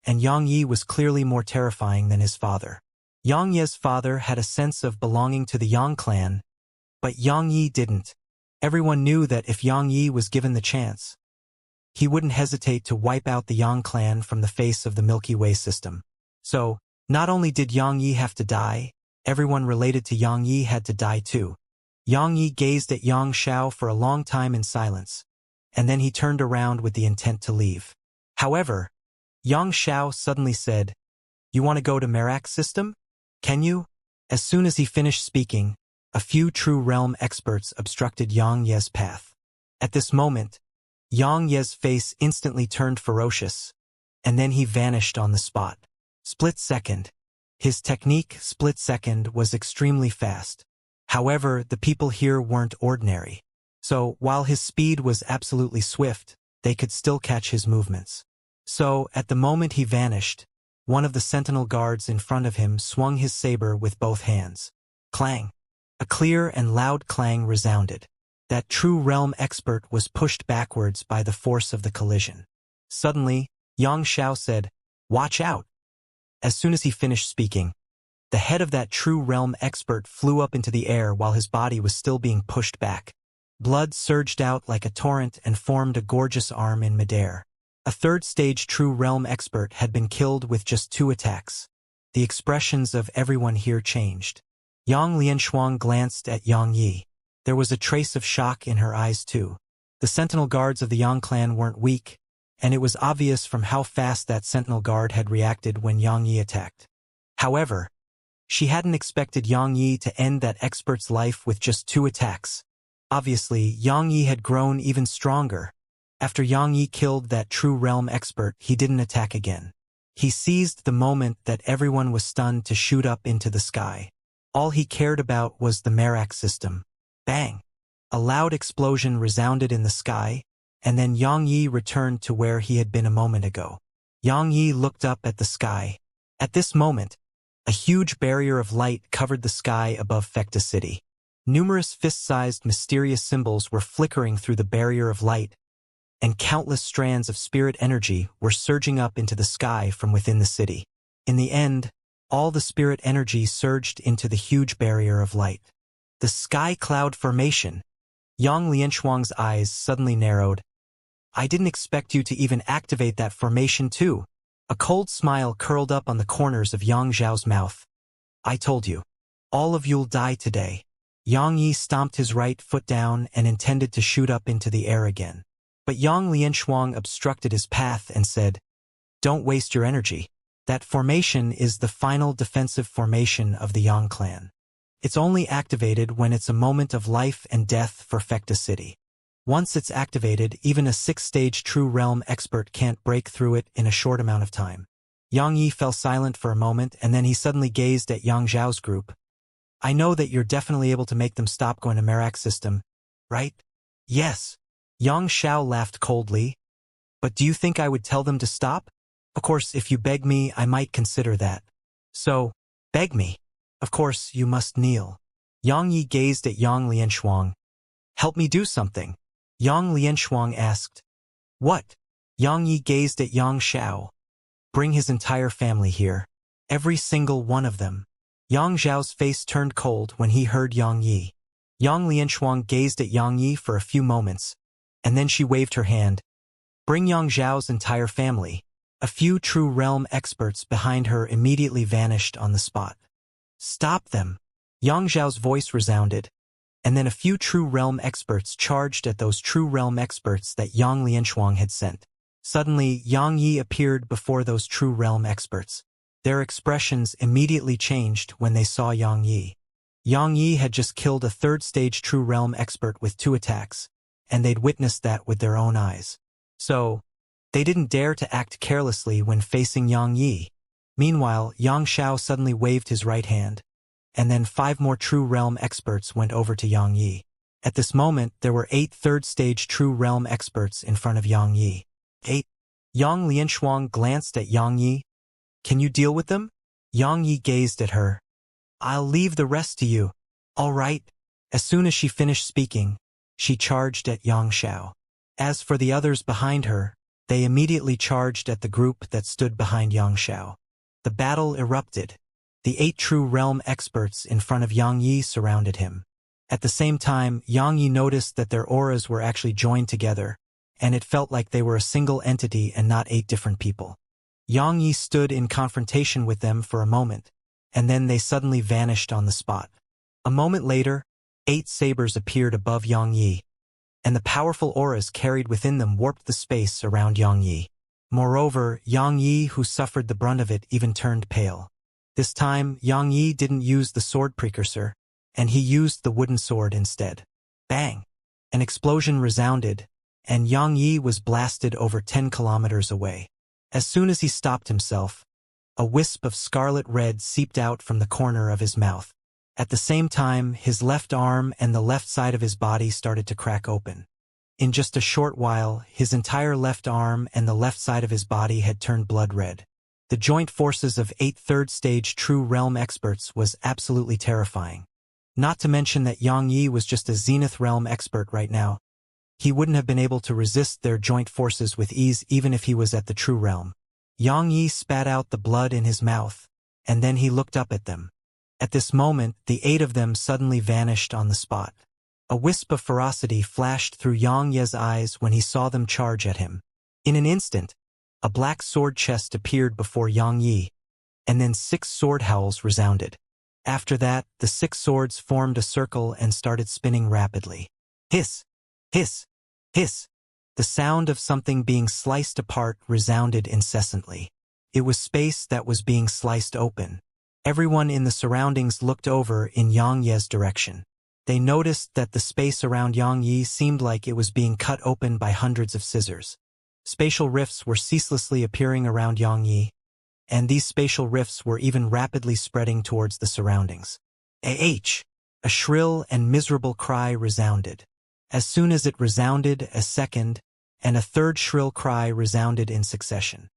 and Yang Yi was clearly more terrifying than his father. Yang Ye's father had a sense of belonging to the Yang clan, but Yang Yi didn't. Everyone knew that if Yang Yi was given the chance, he wouldn't hesitate to wipe out the Yang clan from the face of the Milky Way system. So, Not only did Yang Yi have to die, everyone related to Yang Yi had to die too. Yang Yi gazed at Yang Xiao for a long time in silence, and then he turned around with the intent to leave. However, Yang Xiao suddenly said, "You want to go to Merak system? Can you?" As soon as he finished speaking, a few true realm experts obstructed Yang Ye's path. At this moment, Yang Ye's face instantly turned ferocious, and then he vanished on the spot. Split second. His technique, split second, was extremely fast. However, the people here weren't ordinary. So, while his speed was absolutely swift, they could still catch his movements. So, at the moment he vanished, one of the sentinel guards in front of him swung his saber with both hands. Clang. A clear and loud clang resounded. That true realm expert was pushed backwards by the force of the collision. Suddenly, Yang Xiao said, "Watch out!" As soon as he finished speaking, the head of that true realm expert flew up into the air while his body was still being pushed back. Blood surged out like a torrent and formed a gorgeous arm in midair. A third-stage true realm expert had been killed with just 2 attacks. The expressions of everyone here changed. Yang Lianshuang glanced at Yang Yi. There was a trace of shock in her eyes too. The sentinel guards of the Yang clan weren't weak, and it was obvious from how fast that sentinel guard had reacted when Yang Yi attacked. However, she hadn't expected Yang Yi to end that expert's life with just 2 attacks. Obviously, Yang Yi had grown even stronger. After Yang Yi killed that true realm expert, he didn't attack again. He seized the moment that everyone was stunned to shoot up into the sky. All he cared about was the Merak system. Bang! A loud explosion resounded in the sky, and then Yang Yi returned to where he had been a moment ago. Yang Yi looked up at the sky. At this moment, a huge barrier of light covered the sky above Fecta City. Numerous fist-sized mysterious symbols were flickering through the barrier of light, and countless strands of spirit energy were surging up into the sky from within the city. In the end, all the spirit energy surged into the huge barrier of light. The sky cloud formation. Yang Lianshuang's eyes suddenly narrowed. "I didn't expect you to even activate that formation too." A cold smile curled up on the corners of Yang Zhao's mouth. "I told you. All of you'll die today." Yang Yi stomped his right foot down and intended to shoot up into the air again. But Yang Lianshuang obstructed his path and said, "Don't waste your energy. That formation is the final defensive formation of the Yang clan. It's only activated when it's a moment of life and death for Fecta City. Once it's activated, even a 6th-stage true realm expert can't break through it in a short amount of time." Yang Yi fell silent for a moment, and then he suddenly gazed at Yang Zhao's group. "I know that you're definitely able to make them stop going to Merak system, right?" "Yes." Yang Xiao laughed coldly. "But do you think I would tell them to stop? Of course, if you beg me, I might consider that." "So, beg me. Of course, you must kneel." Yang Yi gazed at Yang Lianshuang. "Help me do something." Yang Lianshuang asked. "What?" Yang Yi gazed at Yang Xiao. "Bring his entire family here. Every single one of them." Yang Zhao's face turned cold when he heard Yang Yi. Yang Lianshuang gazed at Yang Yi for a few moments, and then she waved her hand. "Bring Yang Zhao's entire family." A few true realm experts behind her immediately vanished on the spot. "Stop them!" Yang Zhao's voice resounded, and then a few true realm experts charged at those true realm experts that Yang Lianshuang had sent. Suddenly, Yang Yi appeared before those true realm experts. Their expressions immediately changed when they saw Yang Yi. Yang Yi had just killed a 3rd-stage true realm expert with 2 attacks, and they'd witnessed that with their own eyes. So, they didn't dare to act carelessly when facing Yang Yi. Meanwhile, Yang Xiao suddenly waved his right hand, and then 5 more true realm experts went over to Yang Yi. At this moment, there were 8 3rd-stage true realm experts in front of Yang Yi. 8. Yang Lianshuang glanced at Yang Yi. "Can you deal with them?" Yang Yi gazed at her. "I'll leave the rest to you." "All right." As soon as she finished speaking, she charged at Yang Xiao. As for the others behind her, they immediately charged at the group that stood behind Yang Xiao. The battle erupted. The 8 true realm experts in front of Yang Yi surrounded him. At the same time, Yang Yi noticed that their auras were actually joined together, and it felt like they were a single entity and not 8 different people. Yang Yi stood in confrontation with them for a moment, and then they suddenly vanished on the spot. A moment later, 8 sabers appeared above Yang Yi, and the powerful auras carried within them warped the space around Yang Yi. Moreover, Yang Yi, who suffered the brunt of it, even turned pale. This time, Yang Yi didn't use the sword precursor, and he used the wooden sword instead. Bang! An explosion resounded, and Yang Yi was blasted over 10 kilometers away. As soon as he stopped himself, a wisp of scarlet red seeped out from the corner of his mouth. At the same time, his left arm and the left side of his body started to crack open. In just a short while, his entire left arm and the left side of his body had turned blood red. The joint forces of 8 third-stage True Realm experts was absolutely terrifying. Not to mention that Yang Yi was just a Zenith Realm expert right now. He wouldn't have been able to resist their joint forces with ease even if he was at the True Realm. Yang Yi spat out the blood in his mouth, and then he looked up at them. At this moment, the 8 of them suddenly vanished on the spot. A wisp of ferocity flashed through Yang Ye's eyes when he saw them charge at him. In an instant, a black sword chest appeared before Yang Yi, and then 6 sword howls resounded. After that, the 6 swords formed a circle and started spinning rapidly. Hiss! Hiss! Hiss! The sound of something being sliced apart resounded incessantly. It was space that was being sliced open. Everyone in the surroundings looked over in Yang Ye's direction. They noticed that the space around Yang Yi seemed like it was being cut open by hundreds of scissors. Spatial rifts were ceaselessly appearing around Yang Yi, and these spatial rifts were even rapidly spreading towards the surroundings. A shrill and miserable cry resounded. As soon as it resounded, a second, and a third shrill cry resounded in succession.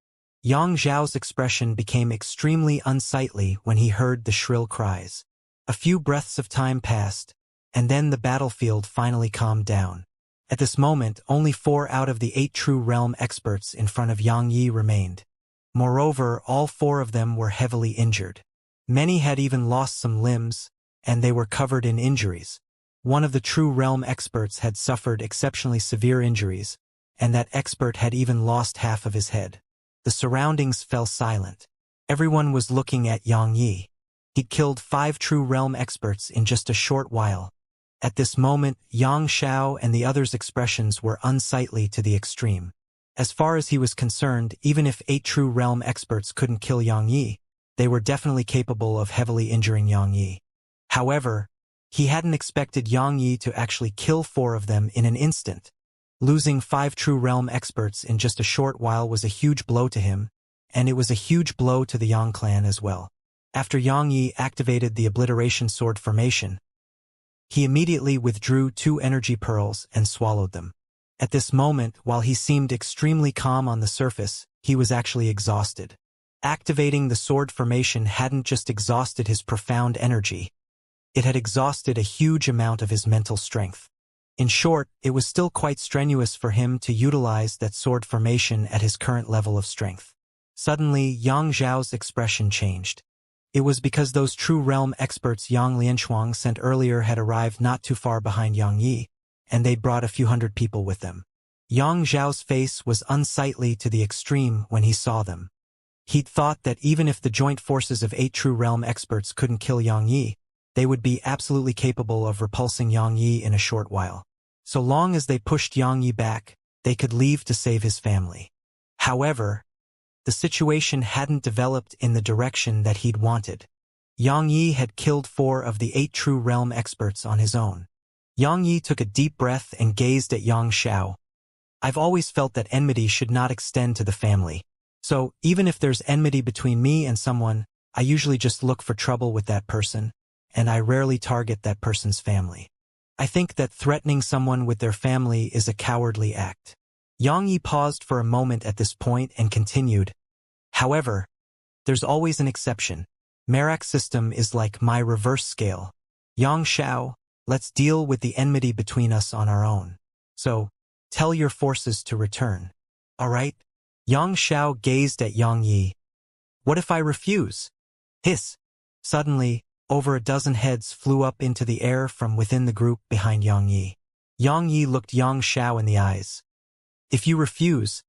Yang Zhao's expression became extremely unsightly when he heard the shrill cries. A few breaths of time passed, and then the battlefield finally calmed down. At this moment, only 4 out of the 8 True Realm experts in front of Yang Yi remained. Moreover, all 4 of them were heavily injured. Many had even lost some limbs, and they were covered in injuries. One of the True Realm experts had suffered exceptionally severe injuries, and that expert had even lost half of his head. The surroundings fell silent. Everyone was looking at Yang Yi. He'd killed 5 True Realm experts in just a short while. At this moment, Yang Xiao and the others' expressions were unsightly to the extreme. As far as he was concerned, even if 8 True Realm experts couldn't kill Yang Yi, they were definitely capable of heavily injuring Yang Yi. However, he hadn't expected Yang Yi to actually kill 4 of them in an instant. Losing 5 True Realm experts in just a short while was a huge blow to him, and it was a huge blow to the Yang clan as well. After Yang Yi activated the Obliteration Sword formation, he immediately withdrew 2 energy pearls and swallowed them. At this moment, while he seemed extremely calm on the surface, he was actually exhausted. Activating the sword formation hadn't just exhausted his profound energy, it had exhausted a huge amount of his mental strength. In short, it was still quite strenuous for him to utilize that sword formation at his current level of strength. Suddenly, Yang Zhao's expression changed. It was because those True Realm experts Yang Lianshuang sent earlier had arrived not too far behind Yang Yi, and they'd brought a few hundred people with them. Yang Zhao's face was unsightly to the extreme when he saw them. He'd thought that even if the joint forces of 8 True Realm experts couldn't kill Yang Yi, they would be absolutely capable of repulsing Yang Yi in a short while. So long as they pushed Yang Yi back, they could leave to save his family. However, the situation hadn't developed in the direction that he'd wanted. Yang Yi had killed 4 of the 8 True Realm experts on his own. Yang Yi took a deep breath and gazed at Yang Xiao. I've always felt that enmity should not extend to the family. So, even if there's enmity between me and someone, I usually just look for trouble with that person, and I rarely target that person's family. I think that threatening someone with their family is a cowardly act. Yang Yi paused for a moment at this point and continued. However, there's always an exception. Merak's system is like my reverse scale. Yang Xiao, let's deal with the enmity between us on our own. So, tell your forces to return. All right? Yang Xiao gazed at Yang Yi. What if I refuse? Hiss. Suddenly, over a dozen heads flew up into the air from within the group behind Yang Yi. Yang Yi looked Yang Xiao in the eyes. If you refuse,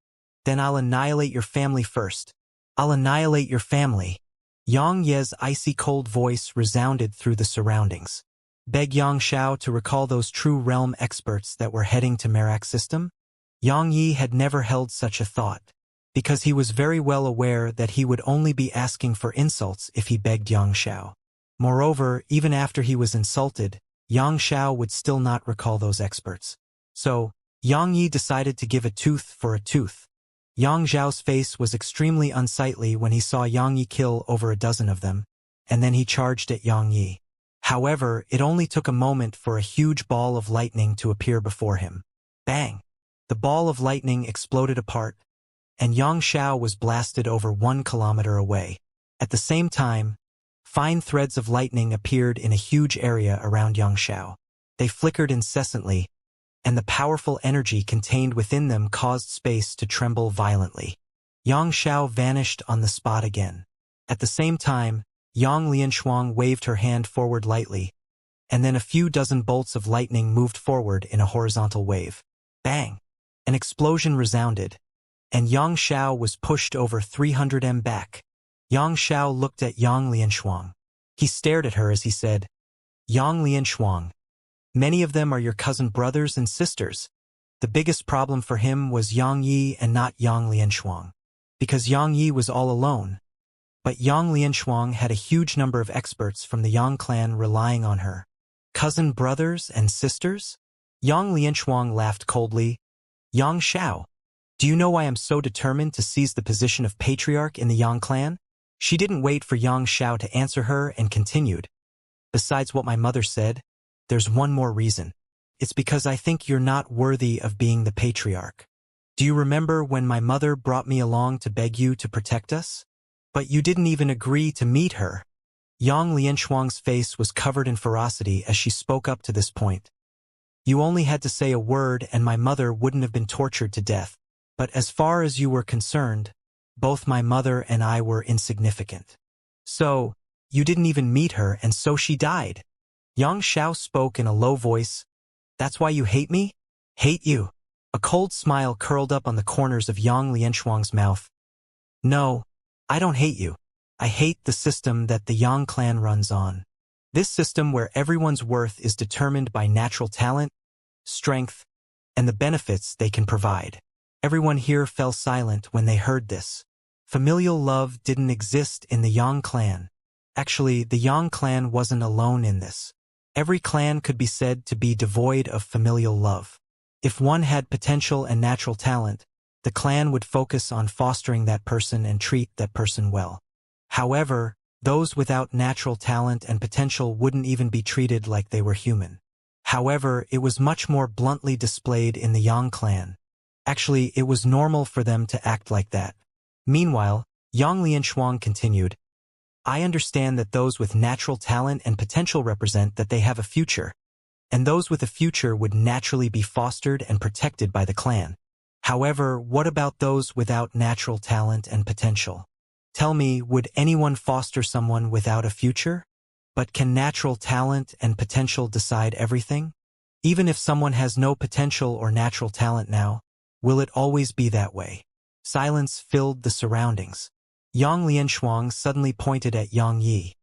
then I'll annihilate your family first. I'll annihilate your family. Yang Ye's icy cold voice resounded through the surroundings. Beg Yang Xiao to recall those true realm experts that were heading to Merak's system? Yang Yi had never held such a thought, because he was very well aware that he would only be asking for insults if he begged Yang Xiao. Moreover, even after he was insulted, Yang Xiao would still not recall those experts. So, Yang Yi decided to give a tooth for a tooth. Yang Xiao's face was extremely unsightly when he saw Yang Yi kill over a dozen of them, and then he charged at Yang Yi. However, it only took a moment for a huge ball of lightning to appear before him. Bang! The ball of lightning exploded apart, and Yang Xiao was blasted over 1 kilometer away. At the same time, fine threads of lightning appeared in a huge area around Yang Xiao. They flickered incessantly, and the powerful energy contained within them caused space to tremble violently. Yang Xiao vanished on the spot again. At the same time, Yang Lianshuang waved her hand forward lightly, and then a few dozen bolts of lightning moved forward in a horizontal wave. Bang! An explosion resounded, and Yang Xiao was pushed over 300 m back. Yang Xiao looked at Yang Lianshuang. He stared at her as he said, Yang Lianshuang, many of them are your cousin brothers and sisters. The biggest problem for him was Yang Yi and not Yang Lianshuang, because Yang Yi was all alone. But Yang Lianshuang had a huge number of experts from the Yang clan relying on her. Cousin brothers and sisters? Yang Lianshuang laughed coldly. Yang Xiao, do you know why I'm so determined to seize the position of patriarch in the Yang clan? She didn't wait for Yang Xiao to answer her and continued. Besides what my mother said, there's one more reason. It's because I think you're not worthy of being the patriarch. Do you remember when my mother brought me along to beg you to protect us? But you didn't even agree to meet her. Yang Lianshuang's face was covered in ferocity as she spoke up to this point. You only had to say a word and my mother wouldn't have been tortured to death. But as far as you were concerned, both my mother and I were insignificant. So, you didn't even meet her and so she died. Yang Xiao spoke in a low voice. That's why you hate me? Hate you. A cold smile curled up on the corners of Yang Lianshuang's mouth. No, I don't hate you. I hate the system that the Yang clan runs on. This system where everyone's worth is determined by natural talent, strength, and the benefits they can provide. Everyone here fell silent when they heard this. Familial love didn't exist in the Yang clan. Actually, the Yang clan wasn't alone in this. Every clan could be said to be devoid of familial love. If one had potential and natural talent, the clan would focus on fostering that person and treat that person well. However, those without natural talent and potential wouldn't even be treated like they were human. However, it was much more bluntly displayed in the Yang clan. Actually, it was normal for them to act like that. Meanwhile, Yang Lianshuang continued, I understand that those with natural talent and potential represent that they have a future, and those with a future would naturally be fostered and protected by the clan. However, what about those without natural talent and potential? Tell me, would anyone foster someone without a future? But can natural talent and potential decide everything? Even if someone has no potential or natural talent now, will it always be that way? Silence filled the surroundings. Yang Lianshuang suddenly pointed at Yang Yi.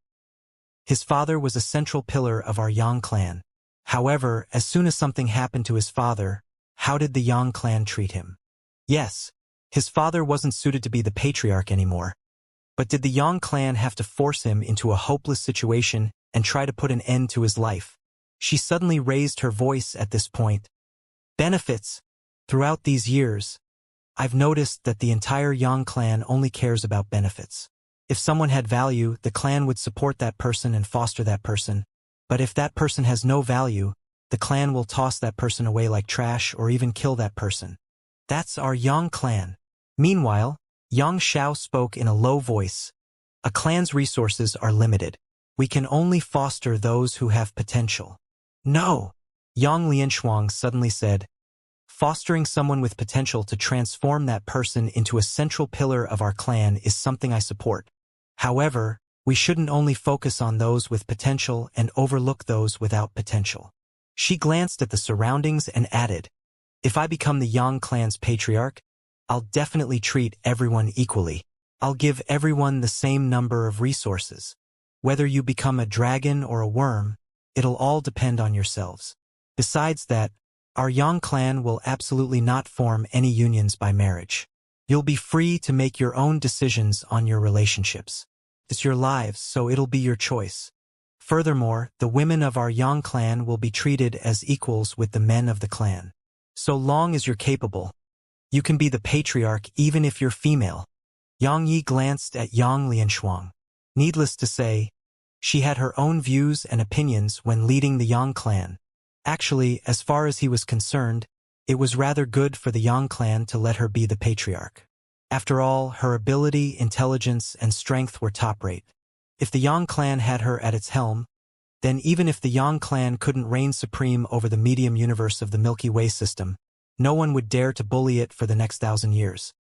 His father was a central pillar of our Yang clan. However, as soon as something happened to his father, how did the Yang clan treat him? Yes, his father wasn't suited to be the patriarch anymore. But did the Yang clan have to force him into a hopeless situation and try to put an end to his life? She suddenly raised her voice at this point. Benefits. Throughout these years, I've noticed that the entire Yang clan only cares about benefits. If someone had value, the clan would support that person and foster that person. But if that person has no value, the clan will toss that person away like trash or even kill that person. That's our Yang clan. Meanwhile, Yang Xiao spoke in a low voice. A clan's resources are limited. We can only foster those who have potential. No! Yang Lianshuang suddenly said, fostering someone with potential to transform that person into a central pillar of our clan is something I support. However, we shouldn't only focus on those with potential and overlook those without potential. She glanced at the surroundings and added, if I become the Yang clan's patriarch, I'll definitely treat everyone equally. I'll give everyone the same number of resources. Whether you become a dragon or a worm, it'll all depend on yourselves. Besides that, our Yang clan will absolutely not form any unions by marriage. You'll be free to make your own decisions on your relationships. It's your lives, so it'll be your choice. Furthermore, the women of our Yang clan will be treated as equals with the men of the clan. So long as you're capable, you can be the patriarch even if you're female. Yang Yi glanced at Yang Lianshuang. Needless to say, she had her own views and opinions when leading the Yang clan. Actually, as far as he was concerned, it was rather good for the Yang clan to let her be the patriarch. After all, her ability, intelligence, and strength were top-rate. If the Yang clan had her at its helm, then even if the Yang clan couldn't reign supreme over the medium universe of the Milky Way system, no one would dare to bully it for the next 1,000 years.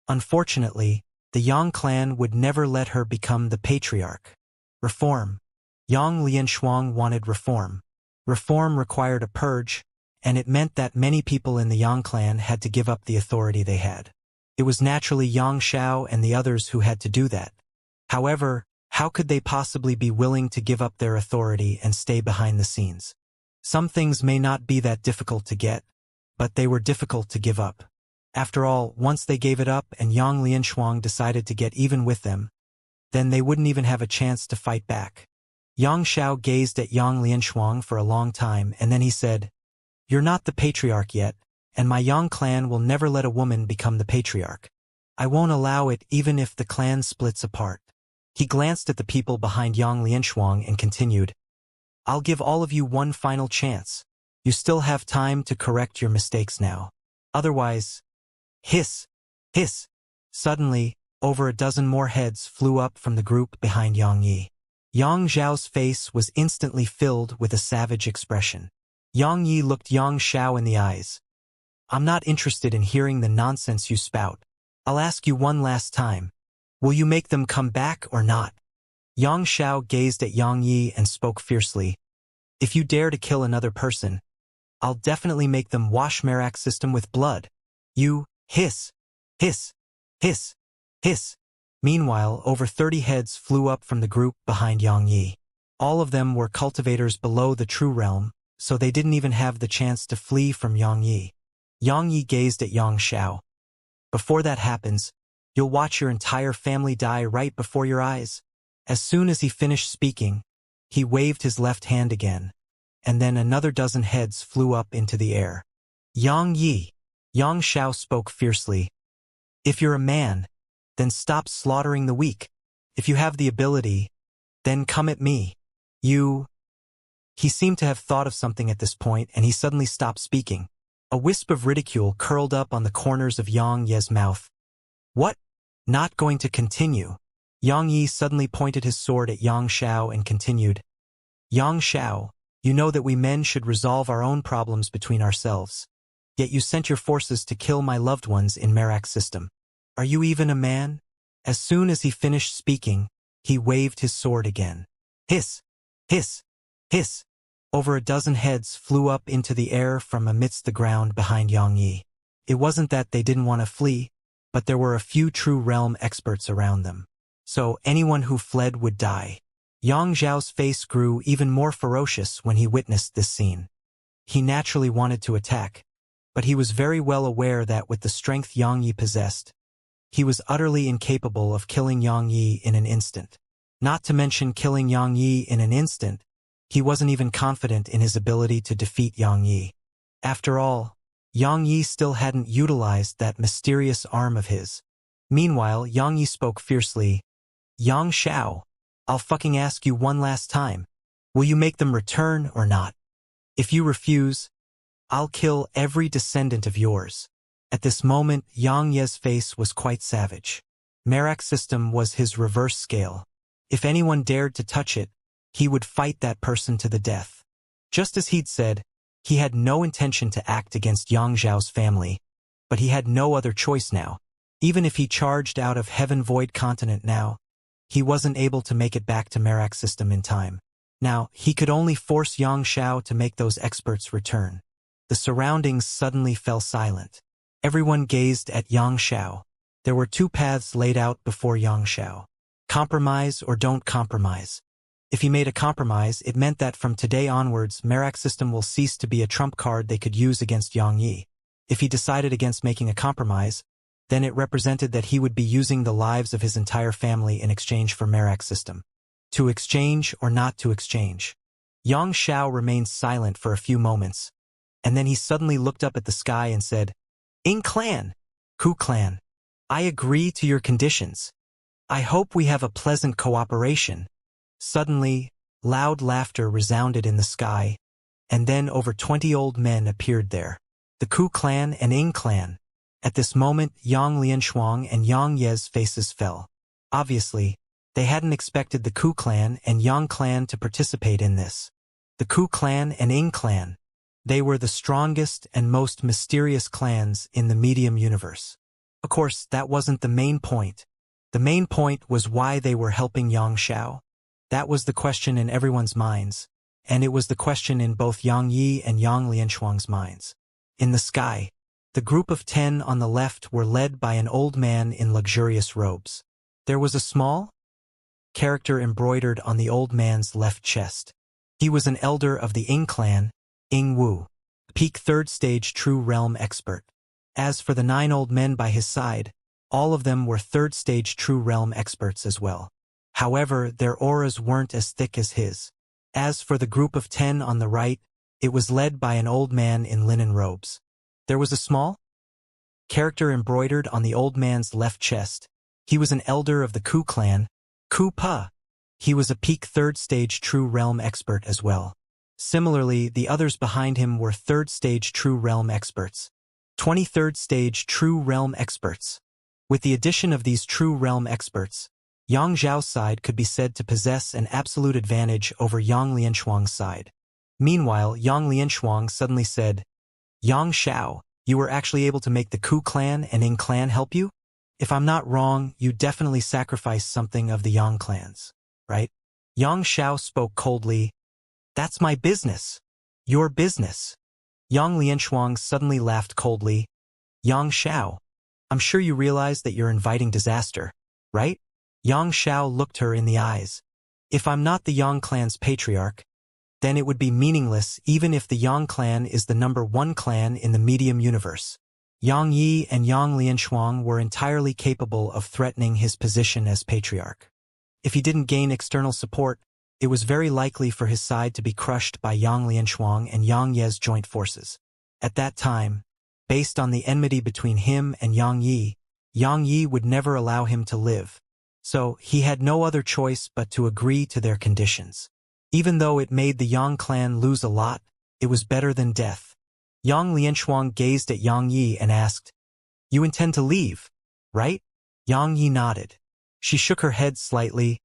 Unfortunately, the Yang clan would never let her become the patriarch. Reform. Yang Lianshuang wanted reform. Reform required a purge, and it meant that many people in the Yang clan had to give up the authority they had. It was naturally Yang Xiao and the others who had to do that. However, how could they possibly be willing to give up their authority and stay behind the scenes? Some things may not be that difficult to get, but they were difficult to give up. After all, once they gave it up and Yang Lianshuang decided to get even with them, then they wouldn't even have a chance to fight back. Yang Xiao gazed at Yang Lianshuang for a long time, and then he said, "You're not the patriarch yet, and my Yang clan will never let a woman become the patriarch. I won't allow it even if the clan splits apart." He glanced at the people behind Yang Lianshuang and continued, "I'll give all of you one final chance. You still have time to correct your mistakes now. Otherwise—" Hiss! Hiss! Suddenly, over a dozen more heads flew up from the group behind Yang Yi. Yang Zhao's face was instantly filled with a savage expression. Yang Yi looked Yang Xiao in the eyes. "I'm not interested in hearing the nonsense you spout. I'll ask you one last time. Will you make them come back or not?" Yang Xiao gazed at Yang Yi and spoke fiercely. "If you dare to kill another person, I'll definitely make them wash Merak system with blood. You—" Hiss! Hiss! Hiss! Hiss! Meanwhile, over 30 heads flew up from the group behind Yang Yi. All of them were cultivators below the true realm, so they didn't even have the chance to flee from Yang Yi. Yang Yi gazed at Yang Xiao. "Before that happens, you'll watch your entire family die right before your eyes." As soon as he finished speaking, he waved his left hand again, and then another dozen heads flew up into the air. "Yang Yi!" Yang Xiao spoke fiercely. "If you're a man, then stop slaughtering the weak. If you have the ability, then come at me. You—" He seemed to have thought of something at this point, and he suddenly stopped speaking. A wisp of ridicule curled up on the corners of Yang Ye's mouth. "What? Not going to continue?" Yang Yi suddenly pointed his sword at Yang Xiao and continued, "Yang Xiao, you know that we men should resolve our own problems between ourselves. Yet you sent your forces to kill my loved ones in Merak's system. Are you even a man?" As soon as he finished speaking, he waved his sword again. Hiss! Hiss! Hiss! Over a dozen heads flew up into the air from amidst the ground behind Yang Yi. It wasn't that they didn't want to flee, but there were a few true realm experts around them. So anyone who fled would die. Yang Zhao's face grew even more ferocious when he witnessed this scene. He naturally wanted to attack, but he was very well aware that with the strength Yang Yi possessed, he was utterly incapable of killing Yang Yi in an instant. Not to mention killing Yang Yi in an instant, he wasn't even confident in his ability to defeat Yang Yi. After all, Yang Yi still hadn't utilized that mysterious arm of his. Meanwhile, Yang Yi spoke fiercely, "Yang Xiao, I'll fucking ask you one last time. Will you make them return or not? If you refuse, I'll kill every descendant of yours." At this moment, Yang Ye's face was quite savage. Merak's system was his reverse scale. If anyone dared to touch it, he would fight that person to the death. Just as he'd said, he had no intention to act against Yang Zhao's family, but he had no other choice now. Even if he charged out of Heaven Void Continent now, he wasn't able to make it back to Merak's system in time. Now, he could only force Yang Xiao to make those experts return. The surroundings suddenly fell silent. Everyone gazed at Yang Xiao. There were two paths laid out before Xianxia. Compromise or don't compromise. If he made a compromise, it meant that from today onwards, Merak's system will cease to be a trump card they could use against Yang Yi. If he decided against making a compromise, then it represented that he would be using the lives of his entire family in exchange for Merak's system. To exchange or not to exchange. Xianxia remained silent for a few moments, and then he suddenly looked up at the sky and said, "Ing clan, Ku clan, I agree to your conditions. I hope we have a pleasant cooperation." Suddenly, loud laughter resounded in the sky, and then over 20 old men appeared there. The Ku clan and Ing clan. At this moment, Yang Lianshuang and Yang Ye's faces fell. Obviously, they hadn't expected the Ku clan and Yang clan to participate in this. The Ku clan and Ing clan. They were the strongest and most mysterious clans in the medium universe. Of course, that wasn't the main point. The main point was why they were helping Xianxia. That was the question in everyone's minds, and it was the question in both Yang Yi and Yang Lianshuang's minds. In the sky, the group of 10 on the left were led by an old man in luxurious robes. There was a small character embroidered on the old man's left chest. He was an elder of the Ing clan, Ing Wu, peak third stage true realm expert. As for the 9 old men by his side, all of them were third stage true realm experts as well. However, their auras weren't as thick as his. As for the group of 10 on the right, it was led by an old man in linen robes. There was a small character embroidered on the old man's left chest. He was an elder of the Ku clan, Ku Pa. He was a peak third stage true realm expert as well. Similarly, the others behind him were third stage true realm experts. 23rd stage true realm experts. With the addition of these true realm experts, Yang Zhao's side could be said to possess an absolute advantage over Yang Lianshuang's side. Meanwhile, Yang Lianshuang suddenly said, "Yang Xiao, you were actually able to make the Ku clan and Ing clan help you? If I'm not wrong, you definitely sacrificed something of the Yang clans, right?" Yang Xiao spoke coldly, "That's my business." "Your business." Yang Lianshuang suddenly laughed coldly. "Yang Xiao, I'm sure you realize that you're inviting disaster, right?" Yang Xiao looked her in the eyes. "If I'm not the Yang clan's patriarch, then it would be meaningless even if the Yang clan is the #1 clan in the medium universe." Yang Yi and Yang Lianshuang were entirely capable of threatening his position as patriarch. If he didn't gain external support, it was very likely for his side to be crushed by Yang Lianshuang and Yang Ye's joint forces. At that time, based on the enmity between him and Yang Yi would never allow him to live. So he had no other choice but to agree to their conditions. Even though it made the Yang clan lose a lot, it was better than death. Yang Lianshuang gazed at Yang Yi and asked, "You intend to leave, right?" Yang Yi nodded. She shook her head slightly.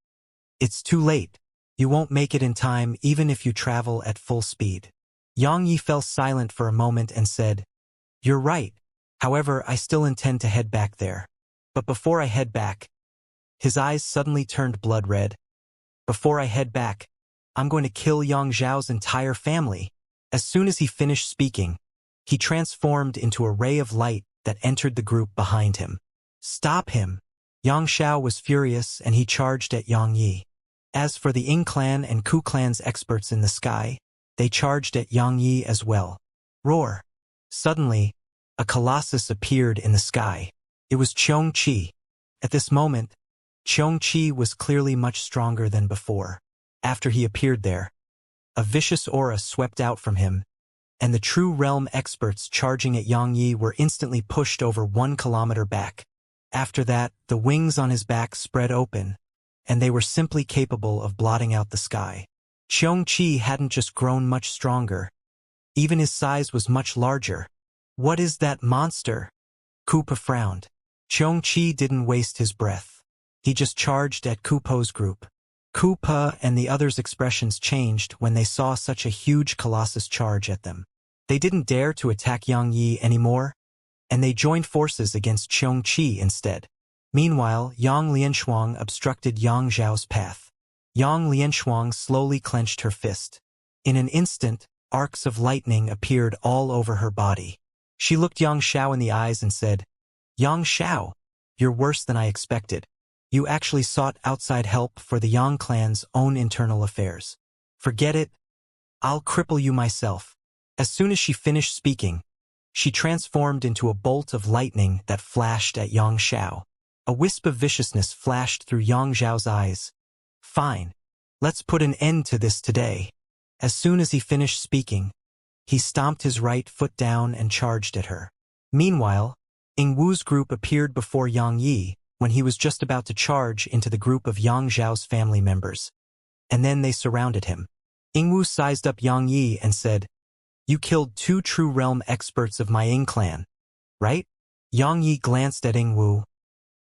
"It's too late. You won't make it in time even if you travel at full speed." Yang Yi fell silent for a moment and said, "You're right. However, I still intend to head back there. But before I head back..." His eyes suddenly turned blood red. "Before I head back, I'm going to kill Yang Zhao's entire family." As soon as he finished speaking, he transformed into a ray of light that entered the group behind him. "Stop him!" Yang Xiao was furious and he charged at Yang Yi. As for the Ing clan and Ku clan's experts in the sky, they charged at Yang Yi as well. Roar! Suddenly, a colossus appeared in the sky. It was Xianxia. At this moment, Xianxia was clearly much stronger than before. After he appeared there, a vicious aura swept out from him, and the true realm experts charging at Yang Yi were instantly pushed over 1 kilometer back. After that, the wings on his back spread open, and they were simply capable of blotting out the sky. Xianxia hadn't just grown much stronger. Even his size was much larger. "What is that monster?" Koopa frowned. Xianxia didn't waste his breath. He just charged at Koopa's group. Koopa and the others' expressions changed when they saw such a huge colossus charge at them. They didn't dare to attack Yang Yi anymore, and they joined forces against Xianxia instead. Meanwhile, Yang Lianshuang obstructed Yang Zhao's path. Yang Lianshuang slowly clenched her fist. In an instant, arcs of lightning appeared all over her body. She looked Yang Xiao in the eyes and said, "Yang Xiao, you're worse than I expected. You actually sought outside help for the Yang clan's own internal affairs. Forget it. I'll cripple you myself. As soon as she finished speaking, she transformed into a bolt of lightning that flashed at Yang Xiao. A wisp of viciousness flashed through Yang Xiao's eyes. Fine. Let's put an end to this today. As soon as he finished speaking, he stomped his right foot down and charged at her. Meanwhile, Ying Wu's group appeared before Yang Yi when he was just about to charge into the group of Yang Xiao's family members. And then they surrounded him. Ying Wu sized up Yang Yi and said, "You killed 2 true realm experts of my Ying clan, right?" Yang Yi glanced at Ying Wu.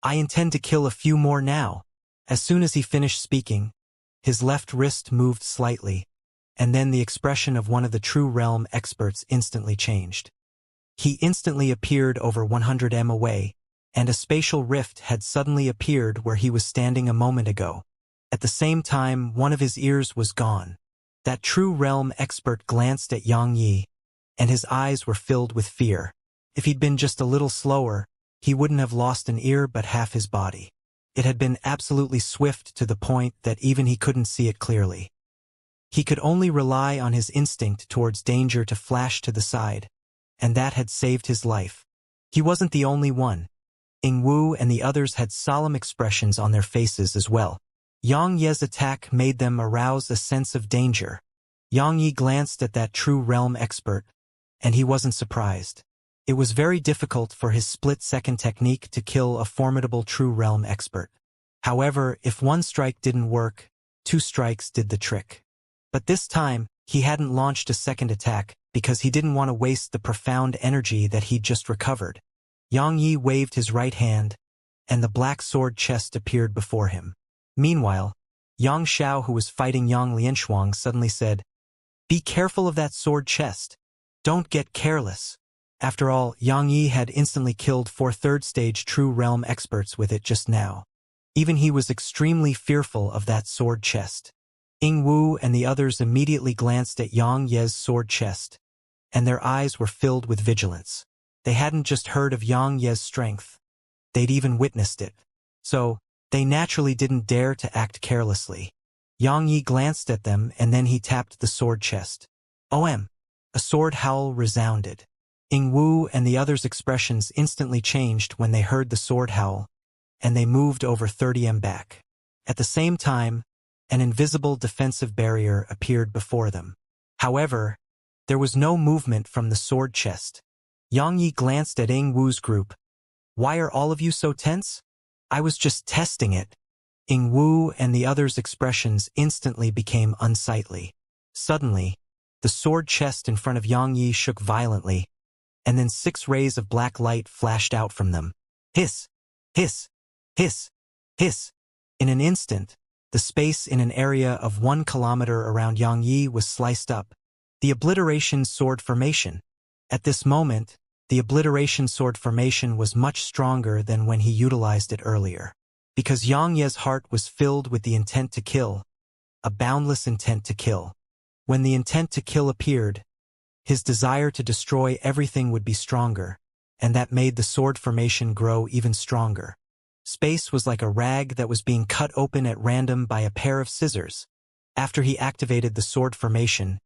"I intend to kill a few more now." As soon as he finished speaking, his left wrist moved slightly, and then the expression of one of the true realm experts instantly changed. He instantly appeared over 100 m away, and a spatial rift had suddenly appeared where he was standing a moment ago. At the same time, one of his ears was gone. That true realm expert glanced at Yang Yi, and his eyes were filled with fear. If he'd been just a little slower, he wouldn't have lost an ear but half his body. It had been absolutely swift to the point that even he couldn't see it clearly. He could only rely on his instinct towards danger to flash to the side, and that had saved his life. He wasn't the only one. Ying Wu and the others had solemn expressions on their faces as well. Yang Ye's attack made them arouse a sense of danger. Yang Yi glanced at that true realm expert, and he wasn't surprised. It was very difficult for his split-second technique to kill a formidable true realm expert. However, if one strike didn't work, 2 strikes did the trick. But this time, he hadn't launched a second attack because he didn't want to waste the profound energy that he'd just recovered. Yang Yi waved his right hand, and the black sword chest appeared before him. Meanwhile, Yang Xiao, who was fighting Yang Lianshuang, suddenly said, "Be careful of that sword chest. Don't get careless." After all, Yang Yi had instantly killed 4 third-stage true realm experts with it just now. Even he was extremely fearful of that sword chest. Ying Wu and the others immediately glanced at Yang Ye's sword chest, and their eyes were filled with vigilance. They hadn't just heard of Yang Ye's strength. They'd even witnessed it. So, they naturally didn't dare to act carelessly. Yang Yi glanced at them and then he tapped the sword chest. "OM!" A sword howl resounded. Ying Wu and the others' expressions instantly changed when they heard the sword howl, and they moved over 30 m back. At the same time, an invisible defensive barrier appeared before them. However, there was no movement from the sword chest. Yang Yi glanced at Ying Wu's group. "Why are all of you so tense?" "I was just testing it." Ying Wu and the others' expressions instantly became unsightly. Suddenly, the sword chest in front of Yang Yi shook violently, and then 6 rays of black light flashed out from them. Hiss! Hiss! Hiss! Hiss! In an instant, the space in an area of 1 kilometer around Yang Yi was sliced up. The Obliteration Sword Formation. At this moment, the Obliteration Sword Formation was much stronger than when he utilized it earlier. Because Yang Ye's heart was filled with the intent to kill, a boundless intent to kill. When the intent to kill appeared, his desire to destroy everything would be stronger, and that made the sword formation grow even stronger. Space was like a rag that was being cut open at random by a pair of scissors. After he activated the sword formation,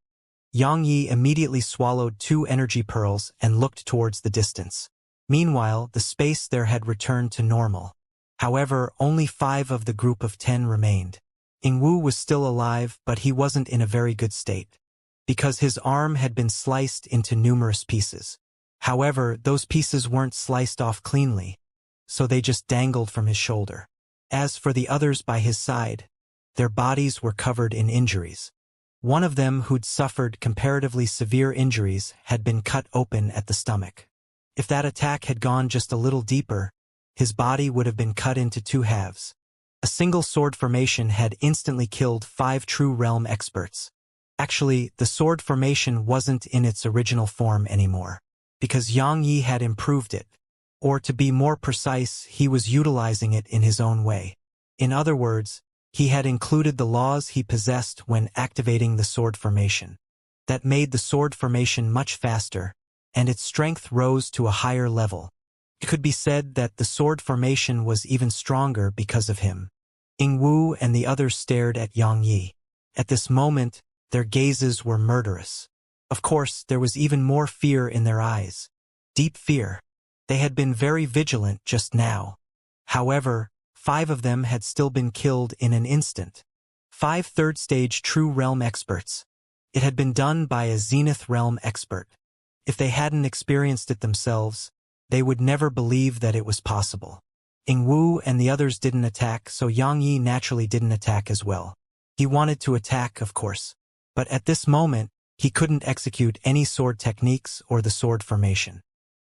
Yang Yi immediately swallowed 2 energy pearls and looked towards the distance. Meanwhile, the space there had returned to normal. However, only 5 of the group of 10 remained. Ying Wu was still alive, but he wasn't in a very good state, because his arm had been sliced into numerous pieces. However, those pieces weren't sliced off cleanly, so they just dangled from his shoulder. As for the others by his side, their bodies were covered in injuries. One of them, who'd suffered comparatively severe injuries, had been cut open at the stomach. If that attack had gone just a little deeper, his body would have been cut into 2 halves. A single sword formation had instantly killed 5 true realm experts. Actually, the sword formation wasn't in its original form anymore, because Yang Yi had improved it. Or to be more precise, he was utilizing it in his own way. In other words, he had included the laws he possessed when activating the sword formation. That made the sword formation much faster, and its strength rose to a higher level. It could be said that the sword formation was even stronger because of him. Wu and the others stared at Yang Yi. At this moment, their gazes were murderous. Of course, there was even more fear in their eyes. Deep fear. They had been very vigilant just now. However, 5 of them had still been killed in an instant. 5 third-stage true realm experts. It had been done by a zenith realm expert. If they hadn't experienced it themselves, they would never believe that it was possible. Wu and the others didn't attack, so Yang Yi naturally didn't attack as well. He wanted to attack, of course. But at this moment, he couldn't execute any sword techniques or the sword formation.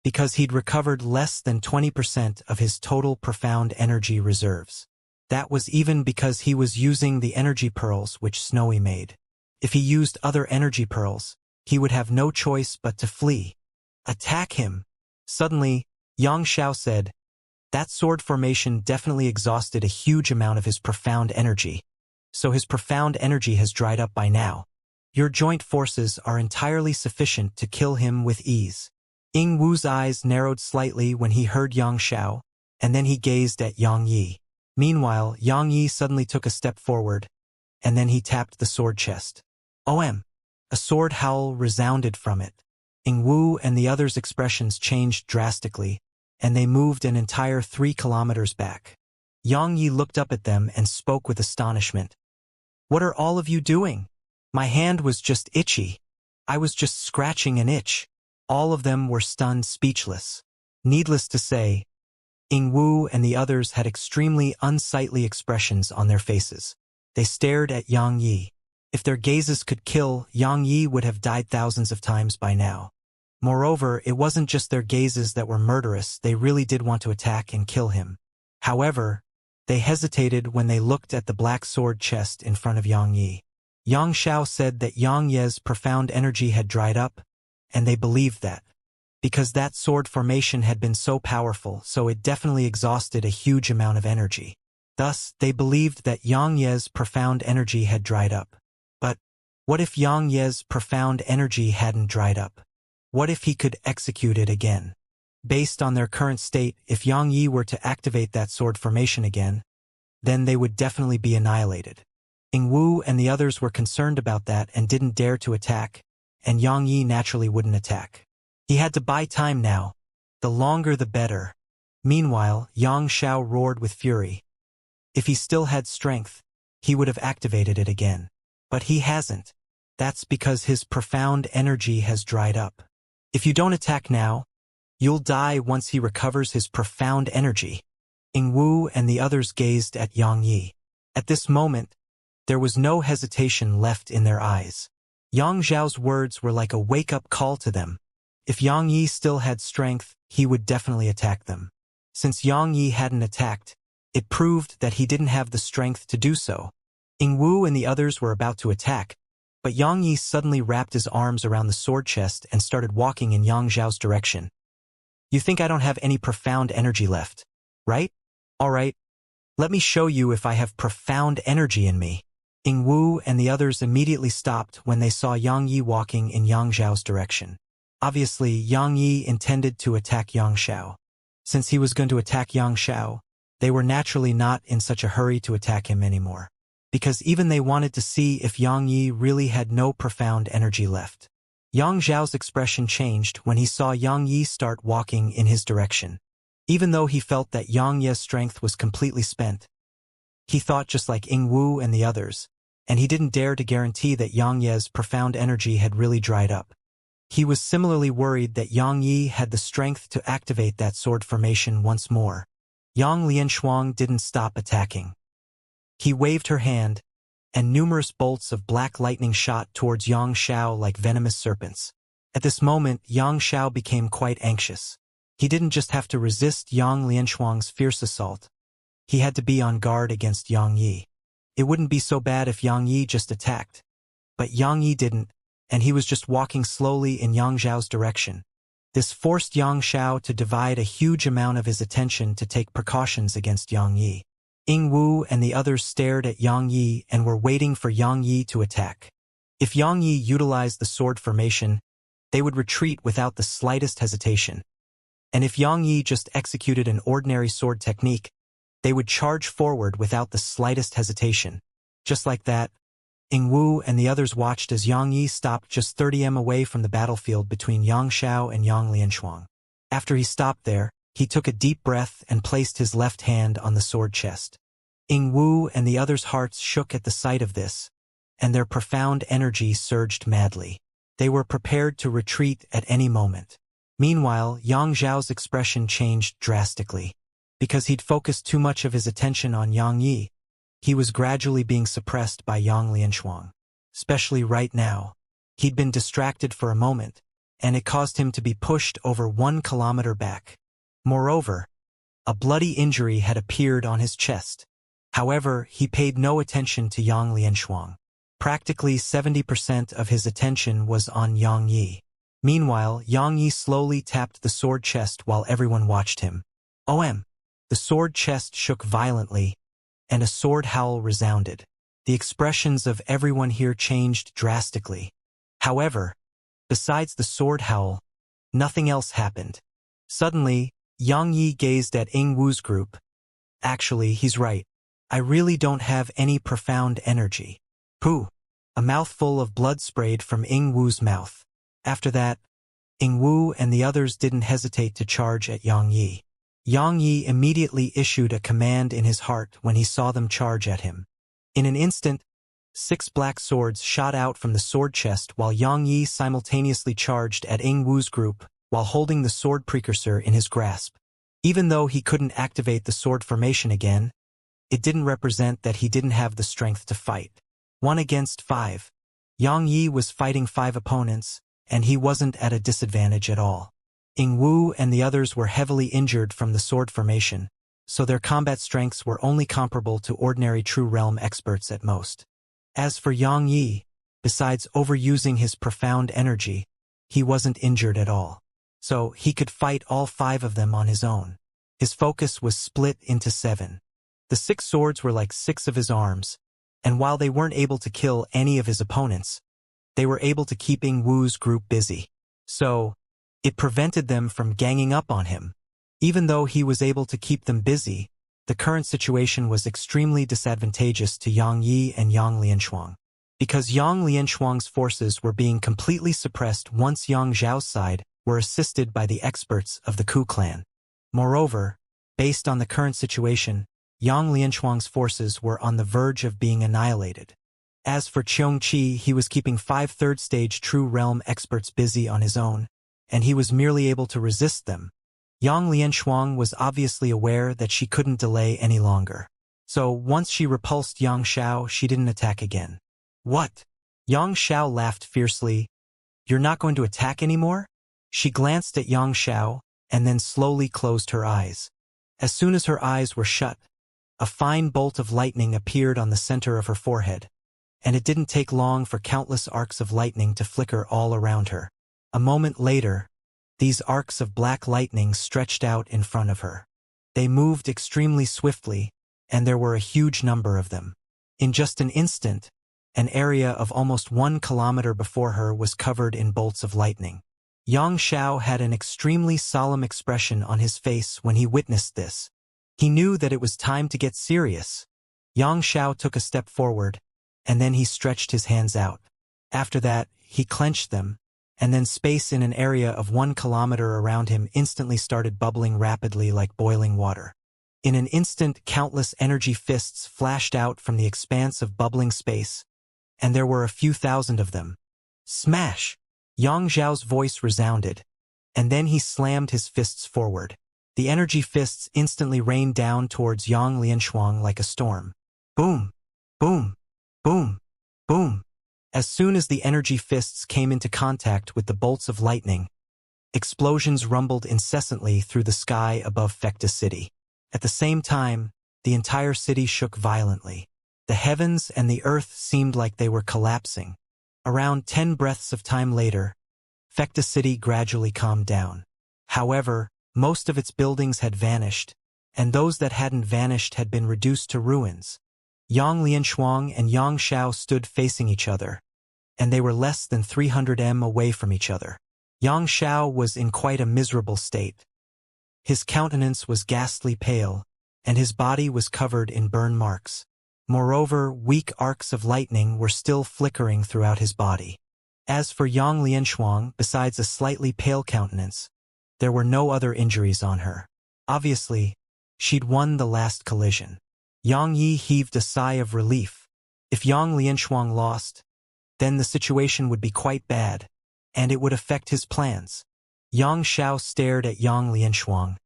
Because he'd recovered less than 20% of his total profound energy reserves. That was even because he was using the energy pearls which Snowy made. If he used other energy pearls, he would have no choice but to flee. Attack him! Suddenly, Xianxia said, that sword formation definitely exhausted a huge amount of his profound energy. So his profound energy has dried up by now. Your joint forces are entirely sufficient to kill him with ease. Wu's eyes narrowed slightly when he heard Xianxia, and then he gazed at Yang Yi. Meanwhile, Yang Yi suddenly took a step forward, and then he tapped the sword chest. OM! A sword howl resounded from it. Wu and the others' expressions changed drastically, and they moved an entire 3 kilometers back. Yang Yi looked up at them and spoke with astonishment. What are all of you doing? My hand was just itchy. I was just scratching an itch. All of them were stunned speechless. Needless to say, Wu and the others had extremely unsightly expressions on their faces. They stared at Yang Yi. If their gazes could kill, Yang Yi would have died thousands of times by now. Moreover, it wasn't just their gazes that were murderous, they really did want to attack and kill him. However, they hesitated when they looked at the black sword chest in front of Yang Yi. Xianxia said that Yang Yi's profound energy had dried up, and they believed that. Because that sword formation had been so powerful, so it definitely exhausted a huge amount of energy. Thus, they believed that Yang Yi's profound energy had dried up. But, what if Yang Yi's profound energy hadn't dried up? What if he could execute it again? Based on their current state, if Yang Yi were to activate that sword formation again, then they would definitely be annihilated. Wu and the others were concerned about that and didn't dare to attack, and Yang Yi naturally wouldn't attack. He had to buy time now. The longer the better. Meanwhile, Xianxia roared with fury. If he still had strength, he would have activated it again. But he hasn't. That's because his profound energy has dried up. If you don't attack now, you'll die once he recovers his profound energy. Wu and the others gazed at Yang Yi. At this moment, there was no hesitation left in their eyes. Yang Zhao's words were like a wake-up call to them. If Yang Yi still had strength, he would definitely attack them. Since Yang Yi hadn't attacked, it proved that he didn't have the strength to do so. Wu and the others were about to attack, but Yang Yi suddenly wrapped his arms around the sword chest and started walking in Yang Zhao's direction. You think I don't have any profound energy left, right? Alright, let me show you if I have profound energy in me. Wu and the others immediately stopped when they saw Yang Yi walking in Yang Zhao's direction. Obviously, Yang Yi intended to attack Xianxia. Since he was going to attack Xianxia, they were naturally not in such a hurry to attack him anymore. Because even they wanted to see if Yang Yi really had no profound energy left. Yang Zhao's expression changed when he saw Yang Yi start walking in his direction. Even though he felt that Yang Yi's strength was completely spent, he thought just like Wu and the others, and he didn't dare to guarantee that Yang Yi's profound energy had really dried up. He was similarly worried that Yang Yi had the strength to activate that sword formation once more. Yang Lianshuang didn't stop attacking. He waved her hand, and numerous bolts of black lightning shot towards Xianxia like venomous serpents. At this moment, Xianxia became quite anxious. He didn't just have to resist Yang Lianshuang's fierce assault. He had to be on guard against Yang Yi. It wouldn't be so bad if Yang Yi just attacked. But Yang Yi didn't, and he was just walking slowly in Yang Zhao's direction. This forced Yang Zhao to divide a huge amount of his attention to take precautions against Yang Yi. Wu and the others stared at Yang Yi and were waiting for Yang Yi to attack. If Yang Yi utilized the sword formation, they would retreat without the slightest hesitation. And if Yang Yi just executed an ordinary sword technique, they would charge forward without the slightest hesitation. Just like that, Ying Wu and the others watched as Yang Yi stopped just 30 m away from the battlefield between Yang Xiao and Yang Lianshuang. After he stopped there, he took a deep breath and placed his left hand on the sword chest. Ying Wu and the others' hearts shook at the sight of this, and their profound energy surged madly. They were prepared to retreat at any moment. Meanwhile, Yang Zhao's expression changed drastically. Because he'd focused too much of his attention on Yang Yi, he was gradually being suppressed by Yang Lianshuang. Especially right now. He'd been distracted for a moment, and it caused him to be pushed over 1 kilometer back. Moreover, a bloody injury had appeared on his chest. However, he paid no attention to Yang Lianshuang. Practically 70% of his attention was on Yang Yi. Meanwhile, Yang Yi slowly tapped the sword chest while everyone watched him. The sword chest shook violently, and a sword howl resounded. The expressions of everyone here changed drastically. However, besides the sword howl, nothing else happened. Suddenly, Yang Yi gazed at Ying Wu's group. Actually, he's right. I really don't have any profound energy. Pooh! A mouthful of blood sprayed from Ying Wu's mouth. After that, Ying Wu and the others didn't hesitate to charge at Yang Yi. Yang Yi immediately issued a command in his heart when he saw them charge at him. In an instant, 6 black swords shot out from the sword chest while Yang Yi simultaneously charged at Ying Wu's group while holding the sword precursor in his grasp. Even though he couldn't activate the sword formation again, it didn't represent that he didn't have the strength to fight. 1 against 5. Yang Yi was fighting 5 opponents, and he wasn't at a disadvantage at all. Ying Wu and the others were heavily injured from the sword formation, so their combat strengths were only comparable to ordinary True Realm experts at most. As for Yang Yi, besides overusing his profound energy, he wasn't injured at all. So he could fight all 5 of them on his own. His focus was split into 7. The 6 swords were like 6 of his arms, and while they weren't able to kill any of his opponents, they were able to keep Ying Wu's group busy. So, it prevented them from ganging up on him. Even though he was able to keep them busy, the current situation was extremely disadvantageous to Yang Yi and Yang Lianshuang. Because Yang Lianshuang's forces were being completely suppressed once Yang Zhao's side were assisted by the experts of the Ku clan. Moreover, based on the current situation, Yang Lianshuang's forces were on the verge of being annihilated. As for Xianxia, he was keeping 5 third-stage True Realm experts busy on his own, and he was merely able to resist them. Yang Lianshuang was obviously aware that she couldn't delay any longer. So once she repulsed Yang Xiao, she didn't attack again. What? Yang Xiao laughed fiercely. You're not going to attack anymore? She glanced at Yang Xiao, and then slowly closed her eyes. As soon as her eyes were shut, a fine bolt of lightning appeared on the center of her forehead, and it didn't take long for countless arcs of lightning to flicker all around her. A moment later, these arcs of black lightning stretched out in front of her. They moved extremely swiftly, and there were a huge number of them. In just an instant, an area of almost 1 kilometer before her was covered in bolts of lightning. Yang Xiao had an extremely solemn expression on his face when he witnessed this. He knew that it was time to get serious. Yang Xiao took a step forward, and then he stretched his hands out. After that, he clenched them, and then space in an area of 1 kilometer around him instantly started bubbling rapidly like boiling water. In an instant, countless energy fists flashed out from the expanse of bubbling space, and there were a few thousand of them. Smash! Yang Zhao's voice resounded, and then he slammed his fists forward. The energy fists instantly rained down towards Yang Lianshuang like a storm. Boom! Boom! Boom! Boom! As soon as the energy fists came into contact with the bolts of lightning, explosions rumbled incessantly through the sky above Fecta City. At the same time, the entire city shook violently. The heavens and the earth seemed like they were collapsing. Around 10 breaths of time later, Fecta City gradually calmed down. However, most of its buildings had vanished, and those that hadn't vanished had been reduced to ruins. Yang Lianshuang and Yang Xiao stood facing each other, and they were less than 300 m away from each other. Yang Xiao was in quite a miserable state. His countenance was ghastly pale, and his body was covered in burn marks. Moreover, weak arcs of lightning were still flickering throughout his body. As for Yang Lianshuang, besides a slightly pale countenance, there were no other injuries on her. Obviously, she'd won the last collision. Yang Yi heaved a sigh of relief. If Yang Lianshuang lost, then the situation would be quite bad, and it would affect his plans. Yang Xiao stared at Yang Lianshuang.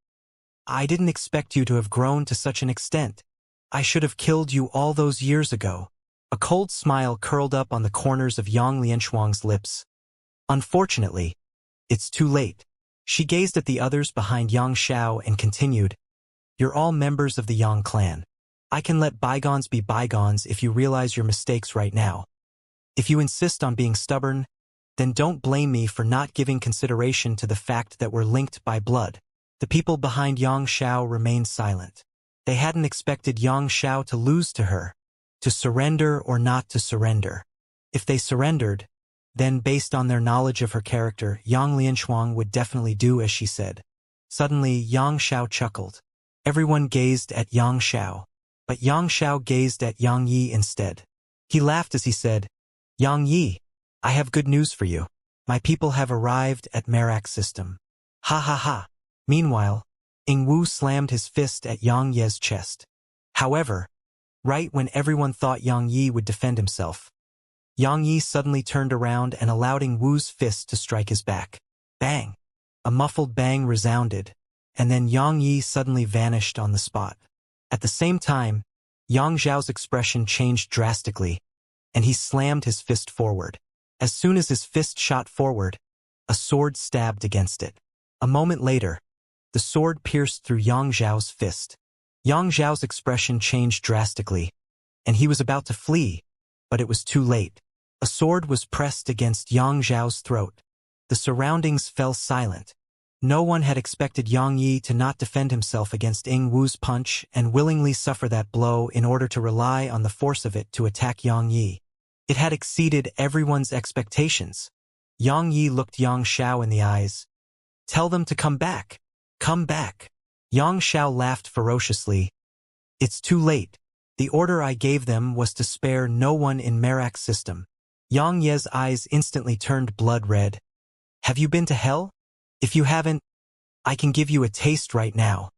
I didn't expect you to have grown to such an extent. I should have killed you all those years ago. A cold smile curled up on the corners of Yang Lianshuang's lips. Unfortunately, it's too late. She gazed at the others behind Yang Xiao and continued, You're all members of the Yang clan. I can let bygones be bygones if you realize your mistakes right now. If you insist on being stubborn, then don't blame me for not giving consideration to the fact that we're linked by blood. The people behind Yang Xiao remained silent. They hadn't expected Yang Xiao to lose to her, to surrender or not to surrender. If they surrendered, then based on their knowledge of her character, Yang Lianshuang would definitely do as she said. Suddenly, Yang Xiao chuckled. Everyone gazed at Yang Xiao, but Yang Xiao gazed at Yang Yi instead. He laughed as he said, Yang Yi, I have good news for you. My people have arrived at Merak system. Ha ha ha. Meanwhile, Ing Wu slammed his fist at Yang Ye's chest. However, right when everyone thought Yang Yi would defend himself, Yang Yi suddenly turned around and allowed Ing Wu's fist to strike his back. Bang! A muffled bang resounded, and then Yang Yi suddenly vanished on the spot. At the same time, Yang Zhao's expression changed drastically, and he slammed his fist forward. As soon as his fist shot forward, a sword stabbed against it. A moment later, the sword pierced through Yang Zhao's fist. Yang Zhao's expression changed drastically, and he was about to flee, but it was too late. A sword was pressed against Yang Zhao's throat. The surroundings fell silent. No one had expected Yang Yi to not defend himself against Ing Wu's punch and willingly suffer that blow in order to rely on the force of it to attack Yang Yi. It had exceeded everyone's expectations. Yang Yi looked Yang Xiao in the eyes. Tell them to come back. Come back. Yang Xiao laughed ferociously. It's too late. The order I gave them was to spare no one in Merak's system. Yang Ye's eyes instantly turned blood red. Have you been to hell? If you haven't, I can give you a taste right now.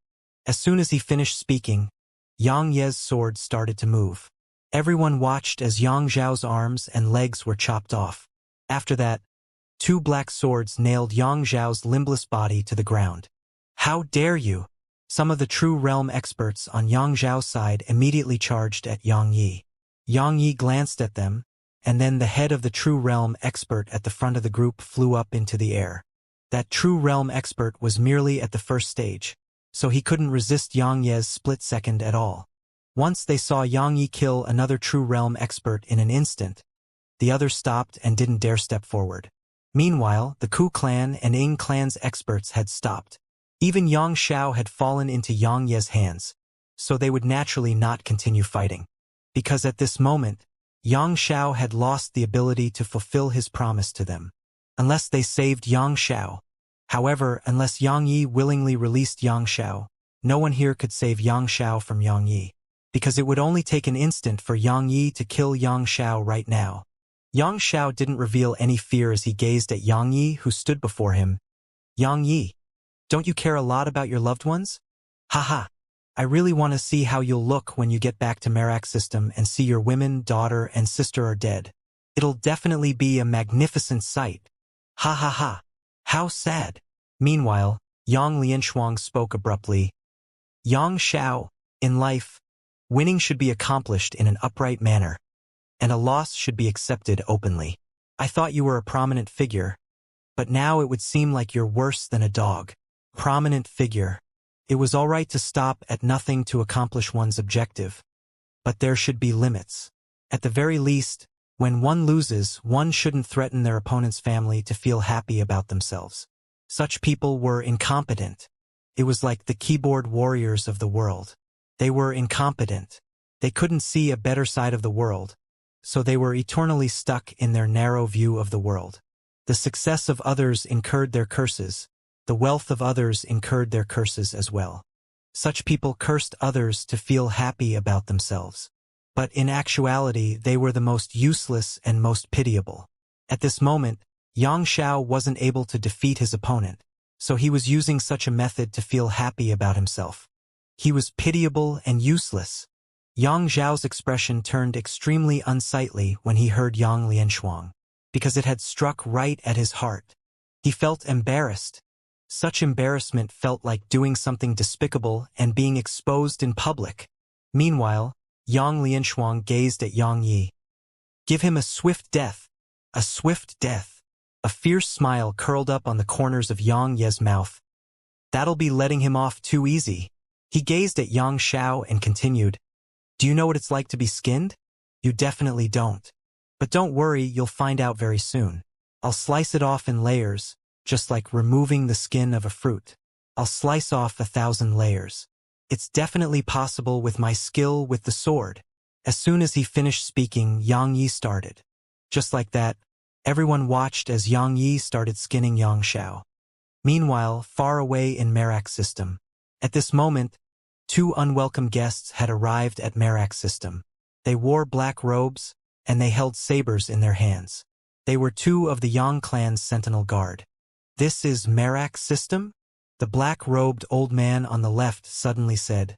As soon as he finished speaking, Yang Ye's sword started to move. Everyone watched as Yang Zhao's arms and legs were chopped off. After that, two black swords nailed Yang Zhao's limbless body to the ground. How dare you! Some of the true realm experts on Yang Zhao's side immediately charged at Yang Yi. Yang Yi glanced at them, and then the head of the true realm expert at the front of the group flew up into the air. That true realm expert was merely at the first stage, so he couldn't resist Yang Ye's split second at all. Once they saw Yang Yi kill another true realm expert in an instant, the others stopped and didn't dare step forward. Meanwhile, the Ku clan and Ing clan's experts had stopped. Even Yang Xiao had fallen into Yang Ye's hands, so they would naturally not continue fighting. Because at this moment, Yang Xiao had lost the ability to fulfill his promise to them. Unless they saved Yang Xiao. However, unless Yang Yi willingly released Yang Xiao, no one here could save Yang Xiao from Yang Yi. Because it would only take an instant for Yang Yi to kill Yang Xiao right now. Yang Xiao didn't reveal any fear as he gazed at Yang Yi, who stood before him. Yang Yi, don't you care a lot about your loved ones? Haha. I really want to see how you'll look when you get back to Merak system and see your women, daughter, and sister are dead. It'll definitely be a magnificent sight. Ha ha ha. How sad. Meanwhile, Yang Lianshuang spoke abruptly. Yang Xiao, in life, winning should be accomplished in an upright manner, and a loss should be accepted openly. I thought you were a prominent figure, but now it would seem like you're worse than a dog. Prominent figure. It was all right to stop at nothing to accomplish one's objective, but there should be limits. At the very least, when one loses, one shouldn't threaten their opponent's family to feel happy about themselves. Such people were incompetent. It was like the keyboard warriors of the world. They were incompetent. They couldn't see a better side of the world, so they were eternally stuck in their narrow view of the world. The success of others incurred their curses. the wealth of others incurred their curses as well. Such people cursed others to feel happy about themselves. But in actuality, they were the most useless and most pitiable. At this moment, Xianxia wasn't able to defeat his opponent, so he was using such a method to feel happy about himself. He was pitiable and useless. Yang Zhao's expression turned extremely unsightly when he heard Yang Lianshuang, because it had struck right at his heart. He felt embarrassed. Such embarrassment felt like doing something despicable and being exposed in public. Meanwhile, Yang Lianshuang gazed at Yang Yi. Give him a swift death. A swift death. A fierce smile curled up on the corners of Yang Ye's mouth. That'll be letting him off too easy. He gazed at Yang Xiao and continued, do you know what it's like to be skinned? You definitely don't. But don't worry, you'll find out very soon. I'll slice it off in layers, just like removing the skin of a fruit. I'll slice off 1,000 layers. It's definitely possible with my skill with the sword. As soon as he finished speaking, Yang Yi started. Just like that, everyone watched as Yang Yi started skinning Yang Xiao. Meanwhile, far away in Merak's system. At this moment, 2 unwelcome guests had arrived at Merak's system. They wore black robes, and they held sabers in their hands. They were 2 of the Yang clan's sentinel guard. This is Merak's system? The black-robed old man on the left suddenly said,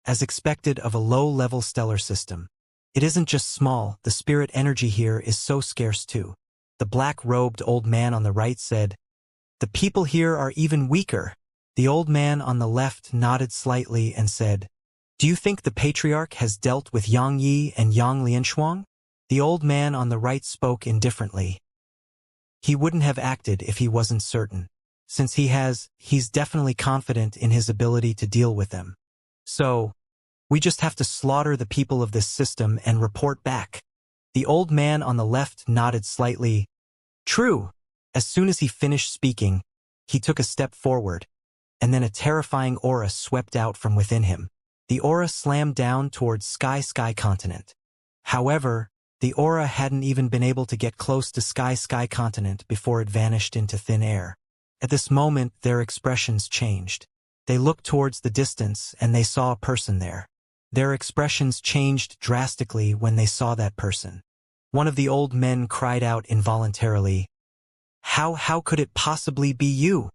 as expected of a low-level stellar system. It isn't just small, the spirit energy here is so scarce too. The black-robed old man on the right said, the people here are even weaker. The old man on the left nodded slightly and said, do you think the patriarch has dealt with Yang Yi and Yang Lianshuang? The old man on the right spoke indifferently. He wouldn't have acted if he wasn't certain. Since he's definitely confident in his ability to deal with them. So, we just have to slaughter the people of this system and report back. The old man on the left nodded slightly. True. As soon as he finished speaking, he took a step forward, and then a terrifying aura swept out from within him. The aura slammed down towards Sky Continent. However, the aura hadn't even been able to get close to Sky Continent before it vanished into thin air. At this moment, their expressions changed. They looked towards the distance and they saw a person there. Their expressions changed drastically when they saw that person. One of the old men cried out involuntarily, How could it possibly be you?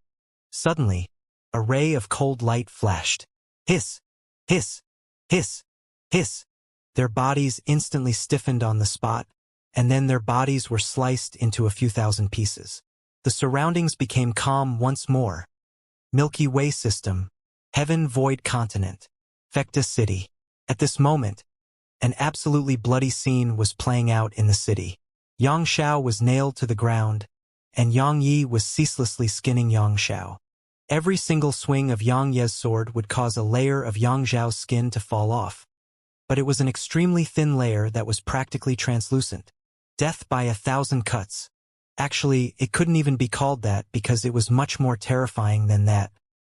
Suddenly, a ray of cold light flashed. Hiss! Hiss! Hiss! Hiss! Their bodies instantly stiffened on the spot, and then their bodies were sliced into a few thousand pieces. The surroundings became calm once more. Milky Way system, Heaven Void Continent, Fecta City. At this moment, an absolutely bloody scene was playing out in the city. Yang Xiao was nailed to the ground, and Yang Yi was ceaselessly skinning Yang Xiao. Every single swing of Yang Ye's sword would cause a layer of Yang Xiao's skin to fall off. But it was an extremely thin layer that was practically translucent. Death by 1,000 cuts. Actually, it couldn't even be called that because it was much more terrifying than that.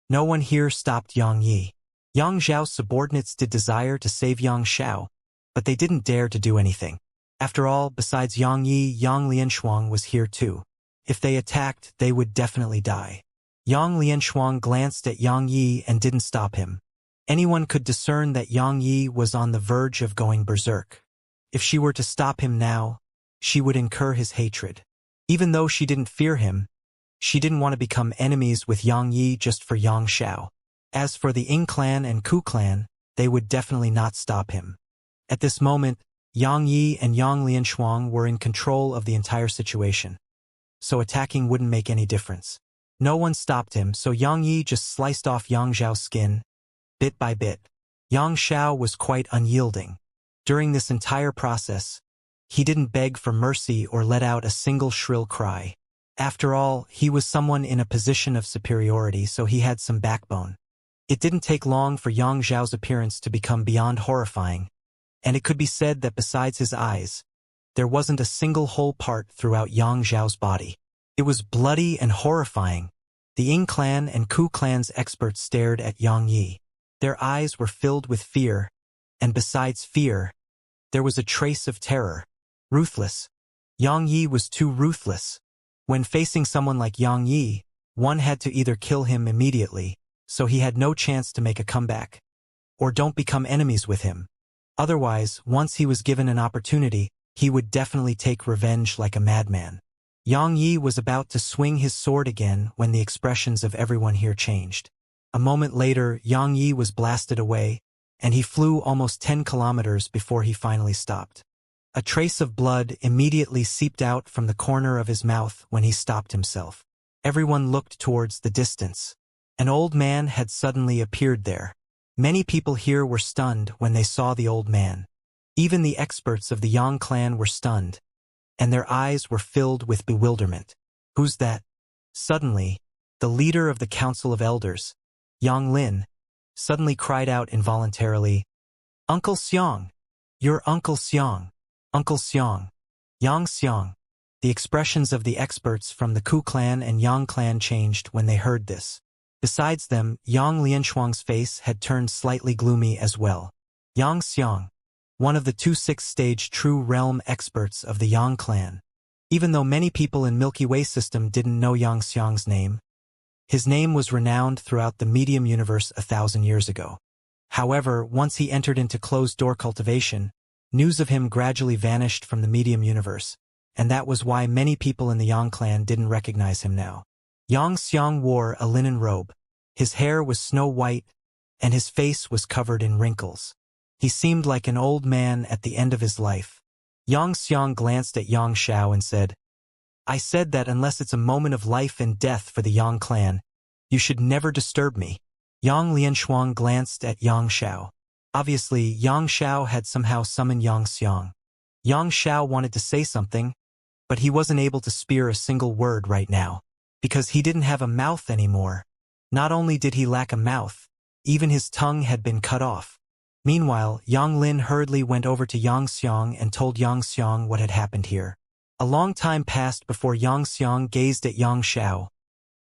No one here stopped Yang Yi. Yang Xiao's subordinates did desire to save Yang Xiao, but they didn't dare to do anything. After all, besides Yang Yi, Yang Lianshuang was here too. If they attacked, they would definitely die. Yang Lianshuang glanced at Yang Yi and didn't stop him. Anyone could discern that Yang Yi was on the verge of going berserk. If she were to stop him now, she would incur his hatred. Even though she didn't fear him, she didn't want to become enemies with Yang Yi just for Yang Xiao. As for the Ying clan and Ku clan, they would definitely not stop him. At this moment, Yang Yi and Yang Lianshuang were in control of the entire situation. So attacking wouldn't make any difference. No one stopped him, so Yang Yi just sliced off Yang Xiao's skin, bit by bit. Yang Xiao was quite unyielding. During this entire process, he didn't beg for mercy or let out a single shrill cry. After all, he was someone in a position of superiority, so he had some backbone. It didn't take long for Yang Xiao's appearance to become beyond horrifying, and it could be said that besides his eyes, there wasn't a single whole part throughout Yang Xiao's body. It was bloody and horrifying. The Ying clan and Ku clan's experts stared at Yang Yi. Their eyes were filled with fear, and besides fear, there was a trace of terror. Ruthless. Yang Yi was too ruthless. When facing someone like Yang Yi, One had to either kill him immediately, so he had no chance to make a comeback, or don't become enemies with him. Otherwise, once he was given an opportunity, he would definitely take revenge like a madman. Yang Yi was about to swing his sword again when the expressions of everyone here changed. A moment later, Yang Yi was blasted away, and he flew almost 10 kilometers before he finally stopped. A trace of blood immediately seeped out from the corner of his mouth when he stopped himself. Everyone looked towards the distance. An old man had suddenly appeared there. Many people here were stunned when they saw the old man. Even the experts of the Yang clan were stunned, and their eyes were filled with bewilderment. Who's that? Suddenly, the leader of the Council of Elders, Yang Lin, suddenly cried out involuntarily, "Uncle Xiang! You're Uncle Xiang! Uncle Xiang! Yang Xiang!" The expressions of the experts from the Ku clan and Yang clan changed when they heard this. Besides them, Yang Lianshuang's face had turned slightly gloomy as well. Yang Xiang, one of the 2 6th-stage True Realm experts of the Yang clan. Even though many people in Milky Way system didn't know Yang Xiang's name, his name was renowned throughout the medium universe 1,000 years ago. However, once he entered into closed-door cultivation, news of him gradually vanished from the medium universe, and that was why many people in the Yang clan didn't recognize him now. Yang Xiang wore a linen robe. His hair was snow white, and his face was covered in wrinkles. He seemed like an old man at the end of his life. Yang Xiang glanced at Yang Xiao and said, "I said that unless it's a moment of life and death for the Yang clan, you should never disturb me." Yang Lianshuang glanced at Yang Xiao. Obviously, Yang Xiao had somehow summoned Yang Xiang. Yang Xiao wanted to say something, but he wasn't able to spear a single word right now, because he didn't have a mouth anymore. Not only did he lack a mouth, even his tongue had been cut off. Meanwhile, Yang Lin hurriedly went over to Yang Xiang and told Yang Xiang what had happened here. A long time passed before Yang Xiang gazed at Yang Xiao.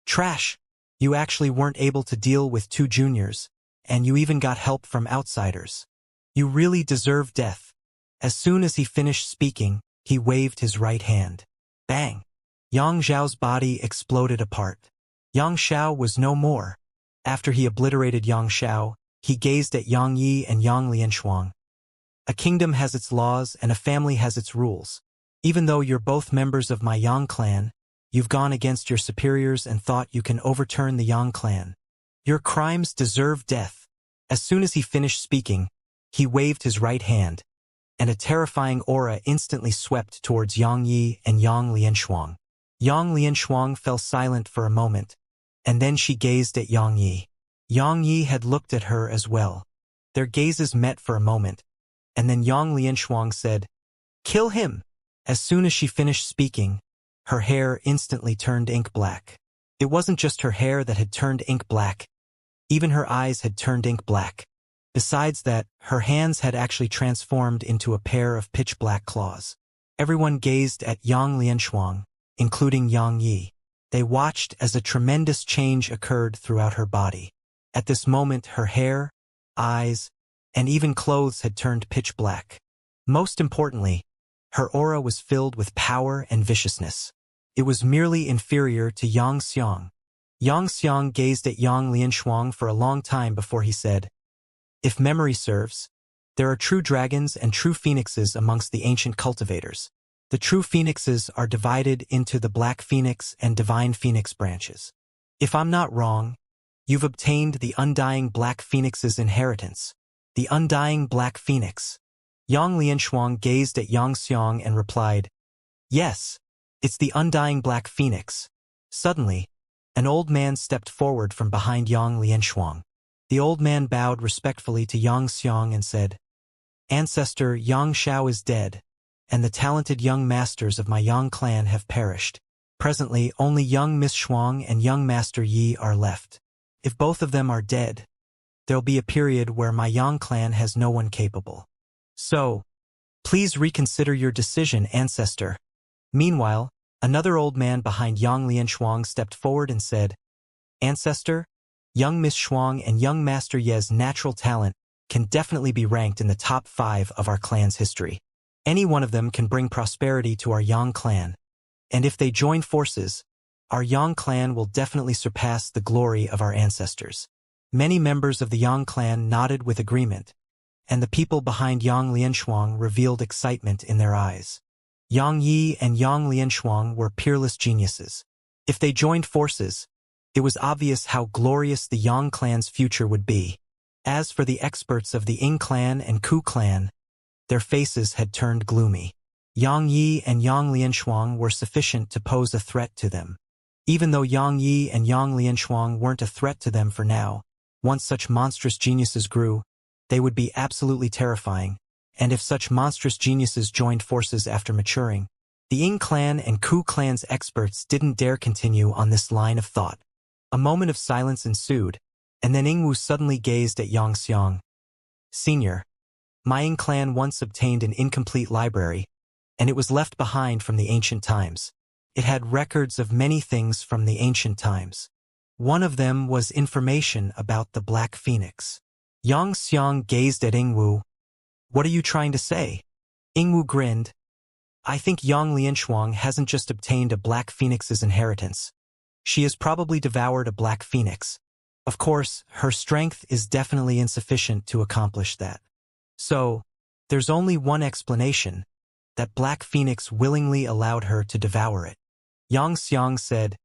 "Trash! You actually weren't able to deal with 2 juniors, and you even got help from outsiders. You really deserve death." As soon as he finished speaking, he waved his right hand. Bang! Yang Xiao's body exploded apart. Yang Xiao was no more. After he obliterated Yang Xiao, he gazed at Yang Yi and Yang Lianshuang. "A kingdom has its laws and a family has its rules. Even though you're both members of my Yang clan, you've gone against your superiors and thought you can overturn the Yang clan. Your crimes deserve death." As soon as he finished speaking, he waved his right hand, and a terrifying aura instantly swept towards Yang Yi and Yang Lianshuang. Yang Lianshuang fell silent for a moment, and then she gazed at Yang Yi. Yang Yi had looked at her as well. Their gazes met for a moment, and then Yang Lianshuang said, "Kill him!" As soon as she finished speaking, her hair instantly turned ink black. It wasn't just her hair that had turned ink black. Even her eyes had turned ink black. Besides that, her hands had actually transformed into a pair of pitch-black claws. Everyone gazed at Yang Lianshuang, including Yang Yi. They watched as a tremendous change occurred throughout her body. At this moment, her hair, eyes, and even clothes had turned pitch black. Most importantly, her aura was filled with power and viciousness. It was merely inferior to Yang Xiang. Yang Xiang gazed at Yang Lianshuang for a long time before he said, "If memory serves, there are true dragons and true phoenixes amongst the ancient cultivators. The true phoenixes are divided into the Black Phoenix and Divine Phoenix branches. If I'm not wrong, you've obtained the Undying Black Phoenix's inheritance. The Undying Black Phoenix." Yang Lianshuang gazed at Yang Xiang and replied, "Yes, it's the Undying Black Phoenix." Suddenly, an old man stepped forward from behind Yang Lianshuang. The old man bowed respectfully to Yang Xiang and said, "Ancestor, Yang Xiao is dead, and the talented young masters of my Yang clan have perished. Presently, only young Miss Shuang and young Master Yi are left. If both of them are dead, there'll be a period where my Yang clan has no one capable. So, please reconsider your decision, ancestor." Meanwhile, another old man behind Yang Lianshuang stepped forward and said, "Ancestor, young Miss Shuang and young Master Ye's natural talent can definitely be ranked in the top 5 of our clan's history. Any one of them can bring prosperity to our Yang clan, and if they join forces, Our Yang clan will definitely surpass the glory of our ancestors. Many members of the Yang clan nodded with agreement, and the people behind Yang Lianshuang revealed excitement in their eyes. Yang Yi and Yang Lianshuang were peerless geniuses. If they joined forces, it was obvious how glorious the Yang clan's future would be. As for the experts of the Ying clan and Ku clan, their faces had turned gloomy. Yang Yi and Yang Lianshuang were sufficient to pose a threat to them. Even though Yang Yi and Yang Lianshuang weren't a threat to them for now, once such monstrous geniuses grew, they would be absolutely terrifying, and if such monstrous geniuses joined forces after maturing, the Ying clan and Ku clan's experts didn't dare continue on this line of thought. A moment of silence ensued, and then Yingwu suddenly gazed at Xianxia. Senior, my Ying clan once obtained an incomplete library, and it was left behind from the ancient times. It had records of many things from the ancient times. One of them was information about the Black Phoenix. Xianxia gazed at Yingwu. What are you trying to say? Yingwu grinned. I think Yang Lianshuang hasn't just obtained a Black Phoenix's inheritance. She has probably devoured a Black Phoenix. Of course, her strength is definitely insufficient to accomplish that. So, there's only one explanation, that Black Phoenix willingly allowed her to devour it. Xianxia said,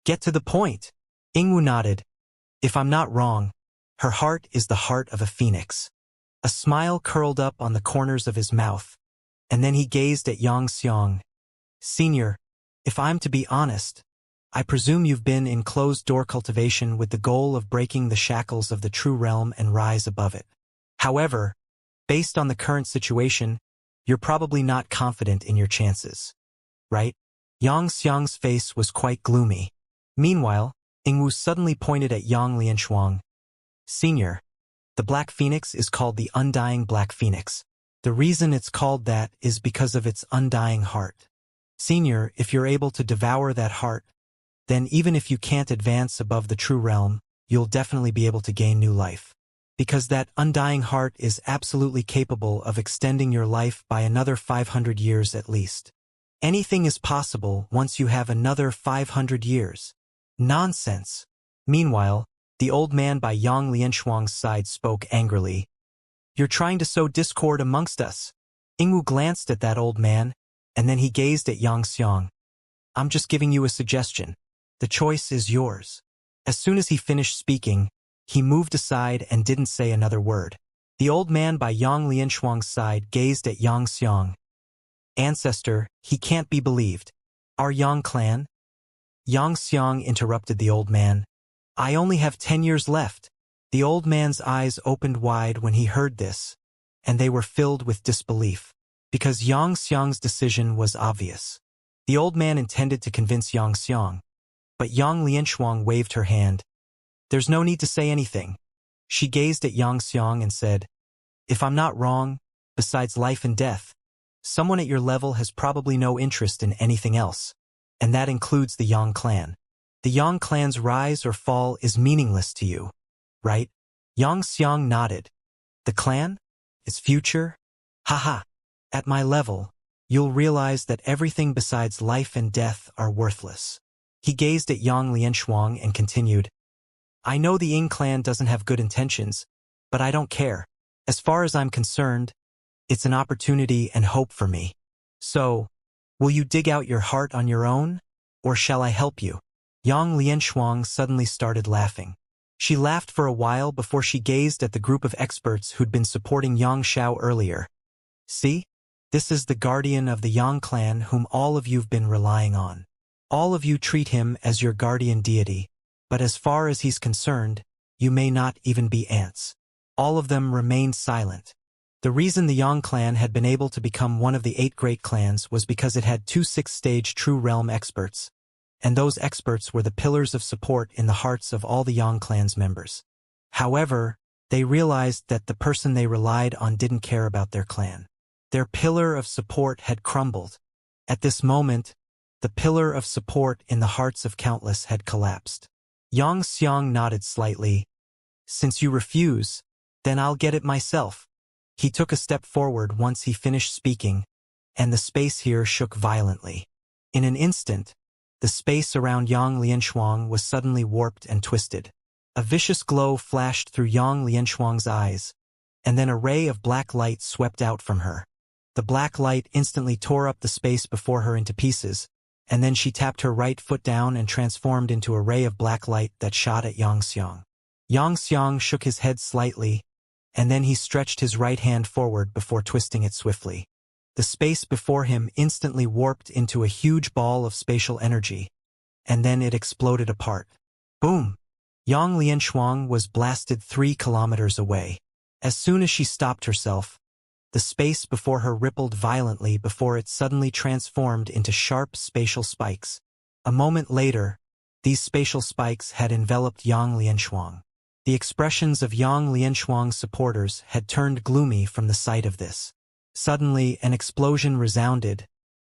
Get to the point. Yingwu nodded. If I'm not wrong, her heart is the heart of a phoenix. A smile curled up on the corners of his mouth, and then he gazed at Xianxia. Senior, if I'm to be honest, I presume you've been in closed-door cultivation with the goal of breaking the shackles of the true realm and rise above it. However, based on the current situation, you're probably not confident in your chances. Right? Xiang's face was quite gloomy. Meanwhile, Yingwu suddenly pointed at Yang Lianshuang. Senior, the Black Phoenix is called the Undying Black Phoenix. The reason it's called that is because of its undying heart. Senior, if you're able to devour that heart, then even if you can't advance above the true realm, you'll definitely be able to gain new life. Because that undying heart is absolutely capable of extending your life by another 500 years at least. Anything is possible once you have another 500 years. Nonsense. Meanwhile, the old man by Yang Lianshuang's side spoke angrily. You're trying to sow discord amongst us. Yingwu glanced at that old man, and then he gazed at Xianxia. I'm just giving you a suggestion. The choice is yours. As soon as he finished speaking, he moved aside and didn't say another word. The old man by Yang Lianshuang's side gazed at Xianxia. Ancestor, he can't be believed. Our Yang clan? Xianxia interrupted the old man. I only have 10 years left. The old man's eyes opened wide when he heard this, and they were filled with disbelief, because Xianxia's decision was obvious. The old man intended to convince Xianxia, but Yang Lianshuang waved her hand. There's no need to say anything. She gazed at Xianxia and said, If I'm not wrong, besides life and death, someone at your level has probably no interest in anything else, and that includes the Yang clan. The Yang clan's rise or fall is meaningless to you, right? Xianxia nodded. The clan? Its future? Haha. At my level, you'll realize that everything besides life and death are worthless. He gazed at Yang Lianshuang and continued, I know the Ying clan doesn't have good intentions, but I don't care. As far as I'm concerned, it's an opportunity and hope for me. So, will you dig out your heart on your own, or shall I help you? Yang Lianshuang suddenly started laughing. She laughed for a while before she gazed at the group of experts who'd been supporting Yang Shao earlier. See? This is the guardian of the Yang clan whom all of you've been relying on. All of you treat him as your guardian deity, but as far as he's concerned, you may not even be ants. All of them remained silent. The reason the Yang clan had been able to become one of the 8 great clans was because it had 2 6th-stage true realm experts, and those experts were the pillars of support in the hearts of all the Yang clan's members. However, they realized that the person they relied on didn't care about their clan. Their pillar of support had crumbled. At this moment, the pillar of support in the hearts of countless had collapsed. Xianxia nodded slightly. Since you refuse, then I'll get it myself. He took a step forward once he finished speaking, and the space here shook violently. In an instant, The space around Yang Lianshuang was suddenly warped and twisted. A vicious glow flashed through Yang Lianshuang's eyes, and then a ray of black light swept out from her. The black light instantly tore up the space before her into pieces, and then she tapped her right foot down and transformed into a ray of black light that shot at Xianxia. Xianxia shook his head slightly, and then he stretched his right hand forward before twisting it swiftly. The space before him instantly warped into a huge ball of spatial energy, and then it exploded apart. Boom! Yang Lianshuang was blasted 3 kilometers away. As soon as she stopped herself, the space before her rippled violently before it suddenly transformed into sharp spatial spikes. A moment later, these spatial spikes had enveloped Yang Lianshuang. The expressions of Yang Lianshuang's supporters had turned gloomy from the sight of this. Suddenly, an explosion resounded,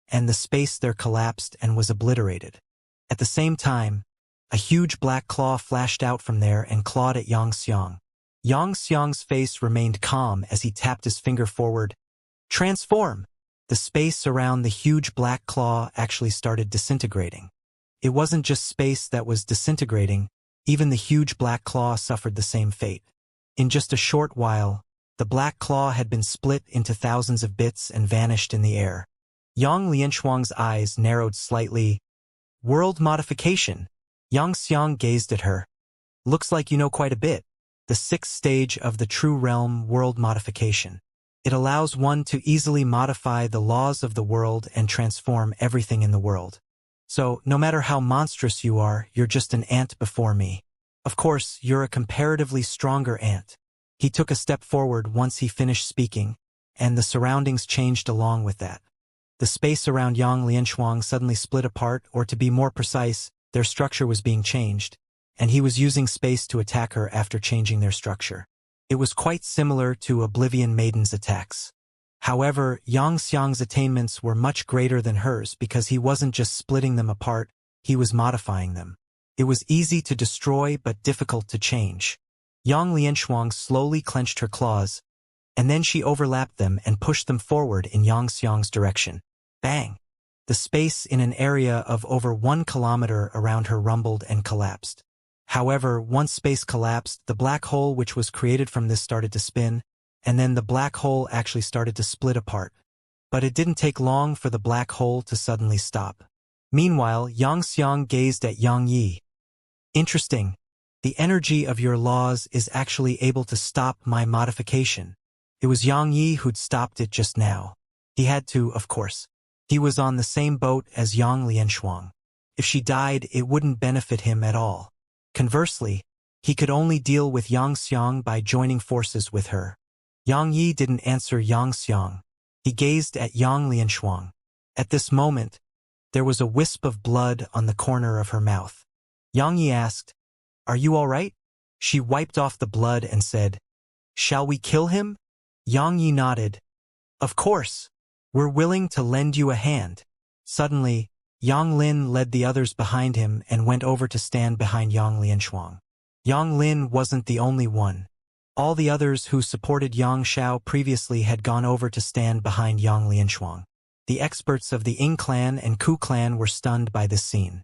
and the space there collapsed and was obliterated. At the same time, a huge black claw flashed out from there and clawed at Xianxia. Xianxia's face remained calm as he tapped his finger forward. Transform! The space around the huge black claw actually started disintegrating. It wasn't just space that was disintegrating, even the huge black claw suffered the same fate. In just a short while, the black claw had been split into thousands of bits and vanished in the air. Yang Lianshuang's eyes narrowed slightly. World modification. Xianxia gazed at her. Looks like you know quite a bit. The 6th stage of the True Realm world modification. It allows one to easily modify the laws of the world and transform everything in the world. So, no matter how monstrous you are, you're just an ant before me. Of course, you're a comparatively stronger ant. He took a step forward once he finished speaking, and the surroundings changed along with that. The space around Yang Lianshuang suddenly split apart, or to be more precise, their structure was being changed, and he was using space to attack her after changing their structure. It was quite similar to Oblivion Maiden's attacks. However, Xianxia's attainments were much greater than hers because he wasn't just splitting them apart, he was modifying them. It was easy to destroy but difficult to change. Yang Lianshuang slowly clenched her claws, and then she overlapped them and pushed them forward in Xianxia's direction. Bang! The space in an area of over 1 kilometer around her rumbled and collapsed. However, once space collapsed, the black hole which was created from this started to spin, and then the black hole actually started to split apart. But it didn't take long for the black hole to suddenly stop. Meanwhile, Xianxia gazed at Yang Yi. Interesting. The energy of your laws is actually able to stop my modification. It was Yang Yi who'd stopped it just now. He had to, of course. He was on the same boat as Yang Lianshuang. If she died, it wouldn't benefit him at all. Conversely, he could only deal with Xianxia by joining forces with her. Yang Yi didn't answer Xianxia. He gazed at Yang Lianshuang. At this moment, there was a wisp of blood on the corner of her mouth. Yang Yi asked, "Are you all right?" She wiped off the blood and said, "Shall we kill him?" Yang Yi nodded. "Of course. We're willing to lend you a hand." Suddenly, Yang Lin led the others behind him and went over to stand behind Yang Lianshuang. Yang Lin wasn't the only one. All the others who supported Yang Xiao previously had gone over to stand behind Yang Lianshuang. The experts of the Ying clan and Ku clan were stunned by this scene.